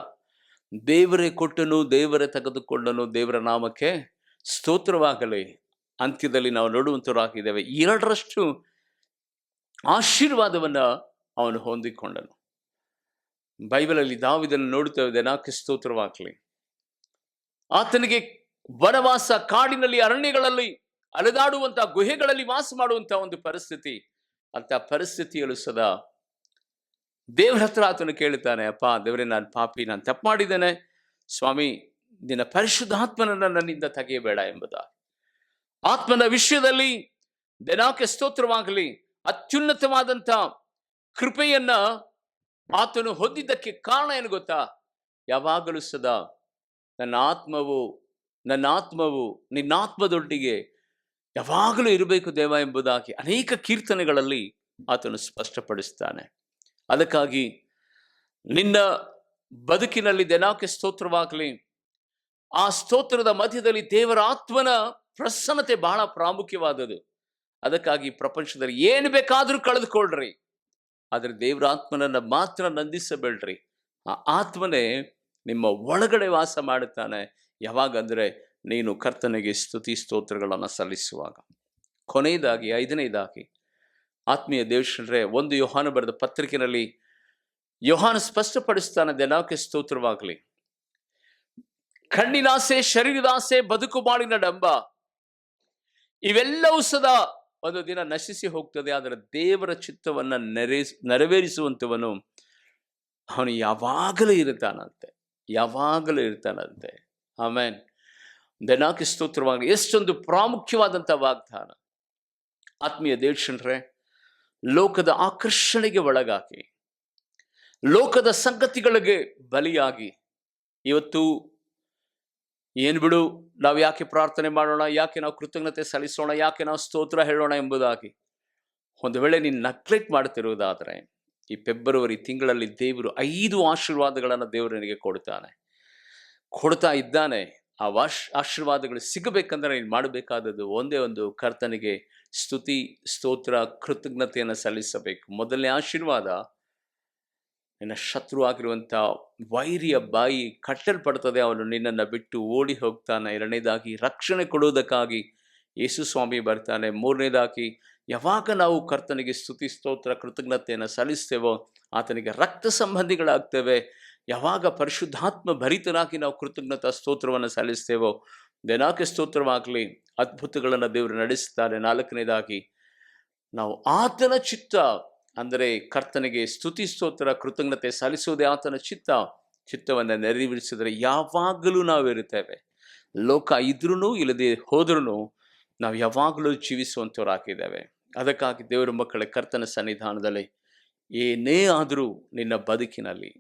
ದೇವರೇ ಕೊಟ್ಟನು, ದೇವರೇ ತೆಗೆದುಕೊಂಡನು, ದೇವರ ನಾಮಕ್ಕೆ ಸ್ತೋತ್ರವಾಗಲಿ. ಅಂತ್ಯದಲ್ಲಿ ನಾವು ನೋಡುವಂತರಾಗಿದ್ದೇವೆ, 2ರಷ್ಟು ಆಶೀರ್ವಾದವನ್ನ ಅವನು ಹೊಂದಿಕೊಂಡನು. ಬೈಬಲಲ್ಲಿ ದಾವೀದನನ್ನು ನೋಡುತ್ತೇವೆ, ದೆನಾಕೆ ಸ್ತೋತ್ರವಾಗಲಿ. ಆತನಿಗೆ ವನವಾಸ, ಕಾಡಿನಲ್ಲಿ, ಅರಣ್ಯಗಳಲ್ಲಿ ಅಲೆದಾಡುವಂತ, ಗುಹೆಗಳಲ್ಲಿ ವಾಸ ಮಾಡುವಂತ ಒಂದು ಪರಿಸ್ಥಿತಿ. ಅಂತ ಪರಿಸ್ಥಿತಿಯಲ್ಲೂ ಸದಾ ದೇವರ ಹತ್ರ ಆತನು ಕೇಳುತ್ತಾನೆ, ಅಪ್ಪ ದೇವರೇ, ನಾನು ಪಾಪಿ, ನಾನು ತಪ್ಪು ಮಾಡಿದ್ದೇನೆ ಸ್ವಾಮಿ, ನಿನ್ನ ಪರಿಶುದ್ಧಾತ್ಮನನ್ನ ನನ್ನಿಂದ ತೆಗೆಯಬೇಡ ಎಂಬುದ. ಆತ್ಮನ ವಿಷಯದಲ್ಲಿ ದೆನಾಕೆ ಸ್ತೋತ್ರವಾಗಲಿ, ಅತ್ಯುನ್ನತವಾದಂಥ ಕೃಪೆಯನ್ನ ಆತನು ಹೊಂದಿದ್ದಕ್ಕೆ ಕಾರಣ ಏನು ಗೊತ್ತಾ? ಯಾವಾಗಲೂ ಸದಾ ನನ್ನ ಆತ್ಮವು ನಿನ್ನಾತ್ಮದೊಟ್ಟಿಗೆ ಯಾವಾಗಲೂ ಇರಬೇಕು ದೇವ ಎಂಬುದಾಗಿ ಅನೇಕ ಕೀರ್ತನೆಗಳಲ್ಲಿ ಆತನು ಸ್ಪಷ್ಟಪಡಿಸ್ತಾನೆ. ಅದಕ್ಕಾಗಿ ನಿನ್ನ ಬದುಕಿನಲ್ಲಿ ದೆನಾಕೆ ಸ್ತೋತ್ರವಾಗಲಿ. ಆ ಸ್ತೋತ್ರದ ಮಧ್ಯದಲ್ಲಿ ದೇವರ ಆತ್ಮನ ಪ್ರಸನ್ನತೆ ಬಹಳ ಪ್ರಾಮುಖ್ಯವಾದದ್ದು. ಅದಕ್ಕಾಗಿ ಪ್ರಪಂಚದಲ್ಲಿ ಏನು ಬೇಕಾದರೂ ಕಳೆದುಕೊಳ್ಳ್ರಿ, ಆದರೆ ದೇವರ ಆತ್ಮನನ್ನ ಮಾತ್ರ ನಂದಿಸಬೇಡ್ರಿ. ಆ ಆತ್ಮನೇ ನಿಮ್ಮ ಒಳಗಡೆ ವಾಸ ಮಾಡುತ್ತಾನೆ. ಯಾವಾಗಂದ್ರೆ ನೀನು ಕರ್ತನಿಗೆ ಸ್ತುತಿ ಸ್ತೋತ್ರಗಳನ್ನು ಸಲ್ಲಿಸುವಾಗ. ಕೊನೆಯದಾಗಿ, 5ನೇದಾಗಿ, ಆತ್ಮೀಯ ದೇವಶ್ರೀ, 1 ಯೋಹಾನ ಬರೆದ ಪತ್ರಿಕೆಯಲ್ಲಿ ಯೋಹಾನ ಸ್ಪಷ್ಟಪಡಿಸ್ತಾನೆ, ದೆನಾಕೆ ಸ್ತೋತ್ರವಾಗಲಿ. ಕಣ್ಣಿನಾಸೆ, ಶರೀರದಾಸೆ, ಬದುಕು ಬಾಳಿನ ಡಂಬ, ಇವೆಲ್ಲವೂ ಸದಾ ಒಂದು ದಿನ ನಶಿಸಿ ಹೋಗ್ತದೆ. ಆದರೆ ದೇವರ ಚಿತ್ತವನ್ನು ನೆರವೇರಿಸುವಂಥವನು ಅವನು ಯಾವಾಗಲೂ ಇರ್ತಾನಂತೆ, ಯಾವಾಗಲೂ ಇರ್ತಾನಂತೆ. ಆಮೇನ್. ದೆನಾಕಿ ಸ್ತೋತ್ರವಾಗಿ ಎಷ್ಟೊಂದು ಪ್ರಾಮುಖ್ಯವಾದಂಥ ವಾಗ್ದಾನ. ಆತ್ಮೀಯ ದೇವಜನರೇ, ಲೋಕದ ಆಕರ್ಷಣೆಗೆ ಒಳಗಾಗಿ, ಲೋಕದ ಸಂಗತಿಗಳಿಗೆ ಬಲಿಯಾಗಿ ಇವತ್ತು ಏನು ಬಿಡು, ನಾವು ಯಾಕೆ ಪ್ರಾರ್ಥನೆ ಮಾಡೋಣ, ಯಾಕೆ ನಾವು ಕೃತಜ್ಞತೆ ಸಲ್ಲಿಸೋಣ, ಯಾಕೆ ನಾವು ಸ್ತೋತ್ರ ಹೇಳೋಣ ಎಂಬುದಾಗಿ ಒಂದು ವೇಳೆ ನೀನು ನೆಗ್ಲೆಕ್ಟ್ ಮಾಡ್ತಿರುವುದಾದರೆ, ಈ ಫೆಬ್ರವರಿ ತಿಂಗಳಲ್ಲಿ ದೇವರು 5 ಆಶೀರ್ವಾದಗಳನ್ನು ದೇವರು ನಿನಗೆ ಕೊಡ್ತಾ ಇದ್ದಾನೆ. ಆ ಆಶೀರ್ವಾದಗಳು ಸಿಗಬೇಕಂದ್ರೆ ನೀನು ಮಾಡಬೇಕಾದದ್ದು ಒಂದೇ ಒಂದು, ಕರ್ತನಿಗೆ ಸ್ತುತಿ ಸ್ತೋತ್ರ ಕೃತಜ್ಞತೆಯನ್ನು ಸಲ್ಲಿಸಬೇಕು. ಮೊದಲನೇ ಆಶೀರ್ವಾದ, ನಿನ್ನ ಶತ್ರು ಆಗಿರುವಂಥ ವೈರಿಯ ಬಾಯಿ ಕಟ್ಟಲ್ಪಡ್ತದೆ, ಅವನು ನಿನ್ನನ್ನು ಬಿಟ್ಟು ಓಡಿ ಹೋಗ್ತಾನೆ. ಎರಡನೇದಾಗಿ, ರಕ್ಷಣೆ ಕೊಡುವುದಕ್ಕಾಗಿ ಯೇಸು ಸ್ವಾಮಿ ಬರ್ತಾನೆ. ಮೂರನೇದಾಗಿ, ಯಾವಾಗ ನಾವು ಕರ್ತನಿಗೆ ಸ್ತುತಿ ಸ್ತೋತ್ರ ಕೃತಜ್ಞತೆಯನ್ನು ಸಲ್ಲಿಸ್ತೇವೋ ಆತನಿಗೆ ರಕ್ತ ಸಂಬಂಧಿಗಳಾಗ್ತೇವೆ. ಯಾವಾಗ ಪರಿಶುದ್ಧಾತ್ಮ ಭರಿತನಾಗಿ ನಾವು ಕೃತಜ್ಞತಾ ಸ್ತೋತ್ರವನ್ನು ಸಲ್ಲಿಸ್ತೇವೋ ದೇನಾಕೆ ಸ್ತೋತ್ರವಾಗಲಿ, ಅದ್ಭುತಗಳನ್ನು ದೇವರು ನಡೆಸ್ತಾರೆ. ನಾಲ್ಕನೇದಾಗಿ, ನಾವು ಆತನ ಚಿತ್ತ ಅಂದರೆ ಕರ್ತನಿಗೆ ಸ್ತುತಿ ಸ್ತೋತ್ರ ಕೃತಜ್ಞತೆ ಸಲ್ಲಿಸುವುದೇ ಆತನ ಚಿತ್ತವನ್ನು ನೆರವೇರಿಸಿದರೆ ಯಾವಾಗಲೂ ನಾವು ಇರುತ್ತೇವೆ. ಲೋಕ ಇದ್ರೂ ಇಲ್ಲದೆ ಹೋದ್ರೂ ನಾವು ಯಾವಾಗಲೂ ಜೀವಿಸುವಂಥವರಾಗಿದ್ದೇವೆ. ಅದಕ್ಕಾಗಿ ದೇವರ ಮಕ್ಕಳ ಕರ್ತನ ಸನ್ನಿಧಾನದಲ್ಲಿ ಏನೇ ಆದರೂ ನಿನ್ನ ಬದುಕಿನಲ್ಲಿ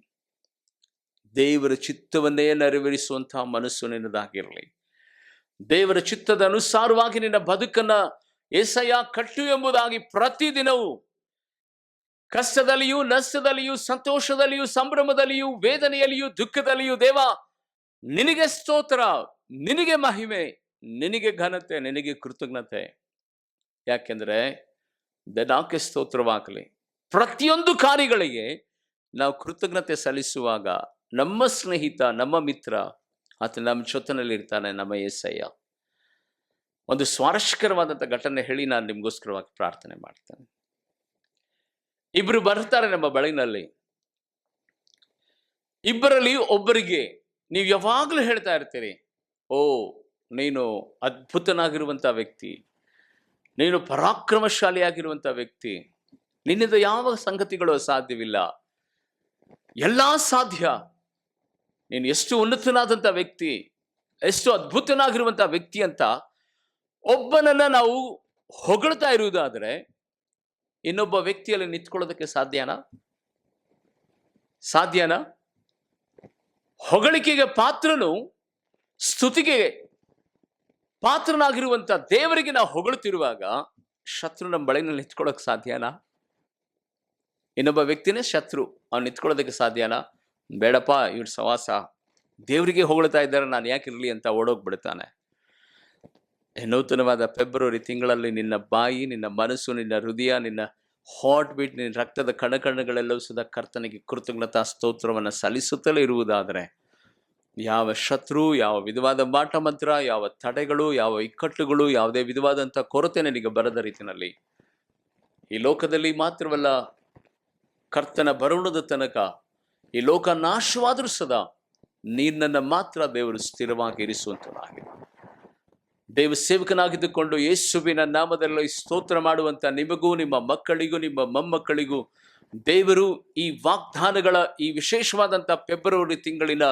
ದೇವರ ಚಿತ್ತವನ್ನೇ ನೆರವೇರಿಸುವಂತಹ ಮನಸ್ಸು ನಿನ್ನದಾಗಿರಲಿ. ದೇವರ ಚಿತ್ತದ ಅನುಸಾರವಾಗಿ ನಿನ್ನ ಬದುಕನ್ನು ಏಸಯ್ಯ ಕಟ್ಟು ಎಂಬುದಾಗಿ ಪ್ರತಿದಿನವೂ ಕಷ್ಟದಲ್ಲಿಯೂ ನಷ್ಟದಲ್ಲಿಯೂ ಸಂತೋಷದಲ್ಲಿಯೂ ಸಂಭ್ರಮದಲ್ಲಿಯೂ ವೇದನೆಯಲ್ಲಿಯೂ ದುಃಖದಲ್ಲಿಯೂ ದೇವ ನಿನಗೆ ಸ್ತೋತ್ರ, ನಿನಗೆ ಮಹಿಮೆ, ನಿನಗೆ ಘನತೆ, ನಿನಗೆ ಕೃತಜ್ಞತೆ. ಯಾಕೆಂದರೆ ದೇನಾಕೆ ಸ್ತೋತ್ರವಾಗಲಿ, ಪ್ರತಿಯೊಂದು ಕಾರ್ಯಗಳಿಗೆ ನಾವು ಕೃತಜ್ಞತೆ ಸಲ್ಲಿಸುವಾಗ ನಮ್ಮ ಸ್ನೇಹಿತ, ನಮ್ಮ ಮಿತ್ರ ಆತ ನಮ್ಮ ಜೊತೆಯಲ್ಲಿ ಇರ್ತಾನೆ, ನಮ್ಮ ಏಸಯ್ಯ. ಒಂದು ಸ್ವಾರಸ್ಯಕರವಾದಂಥ ಘಟನೆ ಹೇಳಿ ನಾನು ನಿಮಗೋಸ್ಕರವಾಗಿ ಪ್ರಾರ್ಥನೆ ಮಾಡ್ತೇನೆ. ಇಬ್ಬರು ಬರ್ತಾರೆ ನಮ್ಮ ಬಳಿನಲ್ಲಿ. ಇಬ್ಬರಲ್ಲಿ ಒಬ್ಬರಿಗೆ ನೀವು ಯಾವಾಗಲೂ ಹೇಳ್ತಾ ಇರ್ತೀರಿ, ಓ ನೀನು ಅದ್ಭುತನಾಗಿರುವಂಥ ವ್ಯಕ್ತಿ, ನೀನು ಪರಾಕ್ರಮಶಾಲಿಯಾಗಿರುವಂಥ ವ್ಯಕ್ತಿ, ನಿನ್ನಿಂದ ಯಾವ ಸಂಗತಿಗಳು ಸಾಧ್ಯವಿಲ್ಲ, ಎಲ್ಲ ಸಾಧ್ಯ, ನೀನು ಎಷ್ಟು ಉನ್ನತನಾದಂಥ ವ್ಯಕ್ತಿ, ಎಷ್ಟು ಅದ್ಭುತನಾಗಿರುವಂಥ ವ್ಯಕ್ತಿ ಅಂತ ಒಬ್ಬನನ್ನ ನಾವು ಹೊಗಳ್ತಾ ಇರುವುದಾದರೆ ಇನ್ನೊಬ್ಬ ವ್ಯಕ್ತಿಯಲ್ಲಿ ನಿಂತ್ಕೊಳ್ಳೋದಕ್ಕೆ ಸಾಧ್ಯನಾ? ಹೊಗಳಿಕೆಗೆ ಪಾತ್ರನು, ಸ್ತುತಿಗೆ ಪಾತ್ರನಾಗಿರುವಂಥ ದೇವರಿಗೆ ನಾವು ಹೊಗಳುತ್ತಿರುವಾಗ ಶತ್ರು ನಮ್ಮ ಬಳಿನಲ್ಲಿ ನಿಂತ್ಕೊಳ್ಳೋಕೆ ಸಾಧ್ಯನಾ? ಇನ್ನೊಬ್ಬ ವ್ಯಕ್ತಿನೇ ಶತ್ರು, ಅವ್ನು ನಿಂತ್ಕೊಳ್ಳೋದಕ್ಕೆ ಸಾಧ್ಯನಾ? ಬೇಡಪ್ಪ, ಇವ್ರ ಸವಾಸ, ದೇವರಿಗೆ ಹೊಗಳ್ತಾ ಇದ್ದಾರೆ, ನಾನು ಯಾಕಿರಲಿ ಅಂತ ಓಡೋಗ್ಬಿಡ್ತಾನೆ. ನೂತನವಾದ ಫೆಬ್ರವರಿ ತಿಂಗಳಲ್ಲಿ ನಿನ್ನ ಬಾಯಿ, ನಿನ್ನ ಮನಸ್ಸು, ನಿನ್ನ ಹೃದಯ, ನಿನ್ನ ಹಾರ್ಟ್ ಬೀಟ್, ನಿನ್ನ ರಕ್ತದ ಕಣಕಣಗಳೆಲ್ಲವೂ ಸುಧಾ ಕರ್ತನಿಗೆ ಕೃತಜ್ಞತಾ ಸ್ತೋತ್ರವನ್ನು ಸಲ್ಲಿಸುತ್ತಲೇ ಇರುವುದಾದರೆ ಯಾವ ಶತ್ರು, ಯಾವ ವಿಧವಾದ ಮಾಟ ಮಂತ್ರ, ಯಾವ ತಡೆಗಳು, ಯಾವ ಇಕ್ಕಟ್ಟುಗಳು, ಯಾವುದೇ ವಿಧವಾದಂಥ ಕೊರತೆ ನನಗೆ ಬರದ ರೀತಿಯಲ್ಲಿ ಈ ಲೋಕದಲ್ಲಿ ಮಾತ್ರವಲ್ಲ, ಕರ್ತನ ಬರುಣದ ತನಕ ಈ ಲೋಕ ನಾಶವಾದರೂ ಸದಾ ನೀನನ್ನು ಮಾತ್ರ ದೇವರು ಸ್ಥಿರವಾಗಿ ಇರಿಸುವಂಥದ್ದಾಗಿದೆ. ದೇವ ಸೇವಕನಾಗಿದ್ದುಕೊಂಡು ಯೇಸುವಿನ ನಾಮದಲ್ಲಿ ಸ್ತೋತ್ರ ಮಾಡುವಂಥ ನಿಮಗೂ, ನಿಮ್ಮ ಮಕ್ಕಳಿಗೂ, ನಿಮ್ಮ ಮೊಮ್ಮಕ್ಕಳಿಗೂ ದೇವರು ಈ ವಾಗ್ದಾನಗಳ, ಈ ವಿಶೇಷವಾದಂಥ ಫೆಬ್ರವರಿ ತಿಂಗಳಿನ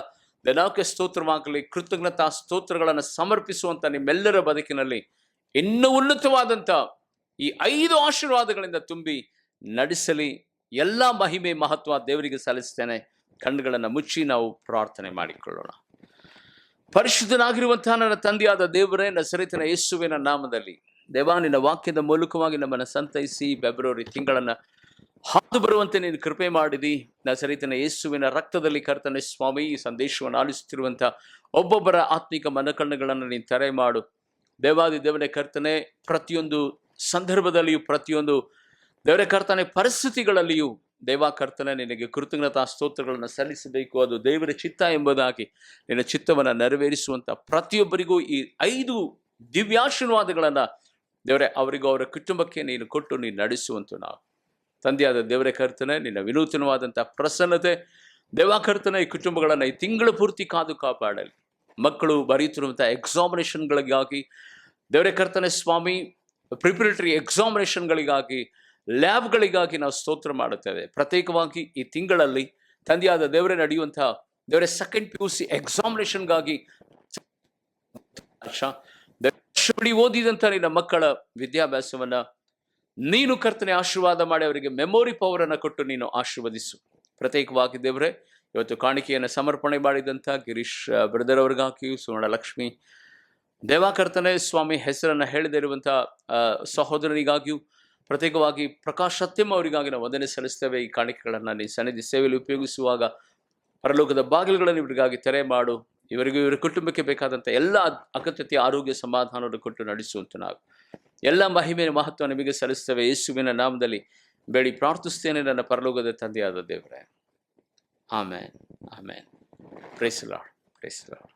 ದೇನಾಕೆ ಸ್ತೋತ್ರವಾಗಲಿ, ಕೃತಜ್ಞತಾ ಸ್ತೋತ್ರಗಳನ್ನು ಸಮರ್ಪಿಸುವಂಥ ನಿಮ್ಮೆಲ್ಲರ ಬದುಕಿನಲ್ಲಿ ಇನ್ನೂ ಉನ್ನತವಾದಂಥ ಈ 5 ಆಶೀರ್ವಾದಗಳಿಂದ ತುಂಬಿ ನಡೆಸಲಿ. ಎಲ್ಲ ಮಹಿಮೆ ಮಹತ್ವ ದೇವರಿಗೆ ಸಲ್ಲಿಸ್ತೇನೆ. ಕಣ್ಣುಗಳನ್ನು ಮುಚ್ಚಿ ನಾವು ಪ್ರಾರ್ಥನೆ ಮಾಡಿಕೊಳ್ಳೋಣ. ಪರಿಶುದ್ಧನಾಗಿರುವಂತಹ ನನ್ನ ತಂದೆಯಾದ ದೇವರೇ, ನಜರೇತಿನ ಯೇಸುವಿನ ನಾಮದಲ್ಲಿ ದೇವ ನಿನ್ನ ವಾಕ್ಯದ ಮೂಲಕವಾಗಿ ನಮ್ಮನ್ನು ಸಂತೈಸಿ ಫೆಬ್ರವರಿ ತಿಂಗಳನ್ನು ಹಾದು ಬರುವಂತೆ ನೀನು ಕೃಪೆ ಮಾಡಿದಿ. ನಜರೇತಿನ ಯೇಸುವಿನ ರಕ್ತದಲ್ಲಿ ಕರ್ತನೆ ಸ್ವಾಮಿ, ಈ ಸಂದೇಶವನ್ನು ಆಲಿಸುತ್ತಿರುವಂಥ ಒಬ್ಬೊಬ್ಬರ ಆತ್ಮಿಕ ಮನಕಣ್ಣುಗಳನ್ನು ನೀನು ತೆರೆ ಮಾಡು. ದೇವಾದಿ ದೇವನೇ ಕರ್ತನೆ, ಪ್ರತಿಯೊಂದು ಸಂದರ್ಭದಲ್ಲಿಯೂ, ಪ್ರತಿಯೊಂದು ದೇವರೇ ಕರ್ತನೆ ಪರಿಸ್ಥಿತಿಗಳಲ್ಲಿಯೂ ದೇವ ಕರ್ತನೆ ನಿನಗೆ ಕೃತಜ್ಞತಾ ಸ್ತೋತ್ರಗಳನ್ನು ಸಲ್ಲಿಸಬೇಕು. ಅದು ದೇವರ ಚಿತ್ತ ಎಂಬುದಾಗಿ ನಿನ್ನ ಚಿತ್ತವನ್ನು ನೆರವೇರಿಸುವಂಥ ಪ್ರತಿಯೊಬ್ಬರಿಗೂ ಈ 5 ದಿವ್ಯಾಶೀರ್ವಾದಗಳನ್ನು ದೇವರೇ ಅವರಿಗೂ ಅವರ ಕುಟುಂಬಕ್ಕೆ ನೀನು ಕೊಟ್ಟು ನೀನು ನಡೆಸುವಂಥ ನಾವು ತಂದೆಯಾದ ದೇವರೇ ಕರ್ತನೆ, ನಿನ್ನ ವಿನೂತನವಾದಂಥ ಪ್ರಸನ್ನತೆ ದೇವ ಕರ್ತನೆ ಈ ಕುಟುಂಬಗಳನ್ನು ಈ ತಿಂಗಳ ಪೂರ್ತಿ ಕಾದು ಕಾಪಾಡಲಿ. ಮಕ್ಕಳು ಬರೆಯುತ್ತಿರುವಂಥ ಎಕ್ಸಾಮಿನೇಷನ್ಗಳಿಗಾಗಿ ದೇವರೇ ಕರ್ತನೆ ಸ್ವಾಮಿ, ಪ್ರಿಪರೇಟರಿ ಎಕ್ಸಾಮಿನೇಷನ್ಗಳಿಗಾಗಿ, ಲ್ಯಾಬ್ಗಳಿಗಾಗಿ ನಾವು ಸ್ತೋತ್ರ ಮಾಡುತ್ತೇವೆ. ಪ್ರತ್ಯೇಕವಾಗಿ ಈ ತಿಂಗಳಲ್ಲಿ ತಂದೆಯಾದ ದೇವರೇ ನಡೆಯುವಂತಹ ದೇವರೇ ಸೆಕೆಂಡ್ PUC ಎಕ್ಸಾಮಿನೇಷನ್ಗಾಗಿ ವರ್ಷವಿಡೀ ಓದಿದಂಥ ನಿನ್ನ ಮಕ್ಕಳ ವಿದ್ಯಾಭ್ಯಾಸವನ್ನ ನೀನು ಕರ್ತನೆ ಆಶೀರ್ವಾದ ಮಾಡಿ ಅವರಿಗೆ ಮೆಮೊರಿ ಪವರ್ ಅನ್ನು ಕೊಟ್ಟು ನೀನು ಆಶೀರ್ವದಿಸು. ಪ್ರತ್ಯೇಕವಾಗಿ ದೇವರೇ ಇವತ್ತು ಕಾಣಿಕೆಯನ್ನು ಸಮರ್ಪಣೆ ಮಾಡಿದಂಥ ಗಿರೀಶ್ ಬ್ರದರ್ ಅವ್ರಿಗಾಗಿಯೂ, ಸುವರ್ಣಲಕ್ಷ್ಮಿ ದೇವಾಕರ್ತನೆ ಸ್ವಾಮಿ ಹೆಸರನ್ನು ಹೇಳದೇ ಇರುವಂಥ ಸಹೋದರನಿಗಾಗಿಯೂ, ಪ್ರತ್ಯೇಕವಾಗಿ ಪ್ರಕಾಶ್ ಸತ್ಯಂ ಅವರಿಗಾಗಿ ನಾವು ವಂದನೆ ಸಲ್ಲಿಸ್ತೇವೆ. ಈ ಕಾಣಿಕೆಗಳನ್ನು ನೀನು ಸನ್ನಿಧಿ ಸೇವೆಯಲ್ಲಿ ಉಪಯೋಗಿಸುವಾಗ ಪರಲೋಕದ ಬಾಗಿಲುಗಳನ್ನು ಇವರಿಗಾಗಿ ತೆರೆ ಮಾಡು. ಇವರಿಗೂ ಇವರ ಕುಟುಂಬಕ್ಕೆ ಬೇಕಾದಂಥ ಎಲ್ಲ ಅಗತ್ಯತೆ, ಆರೋಗ್ಯ, ಸಮಾಧಾನವನ್ನು ಕೊಟ್ಟು ನಡೆಸುವಂತ ನಾವು ಎಲ್ಲ ಮಹಿಮೆ ಮಹತ್ವ ನಿಮಗೆ ಸಲ್ಲಿಸ್ತೇವೆ. ಯೇಸುವಿನ ನಾಮದಲ್ಲಿ ಬೇಡಿ ಪ್ರಾರ್ಥಿಸ್ತೇನೆ ನನ್ನ ಪರಲೋಕದ ತಂದೆಯಾದ ದೇವರೇ. Amen, amen. Praise the lord, praise the lord.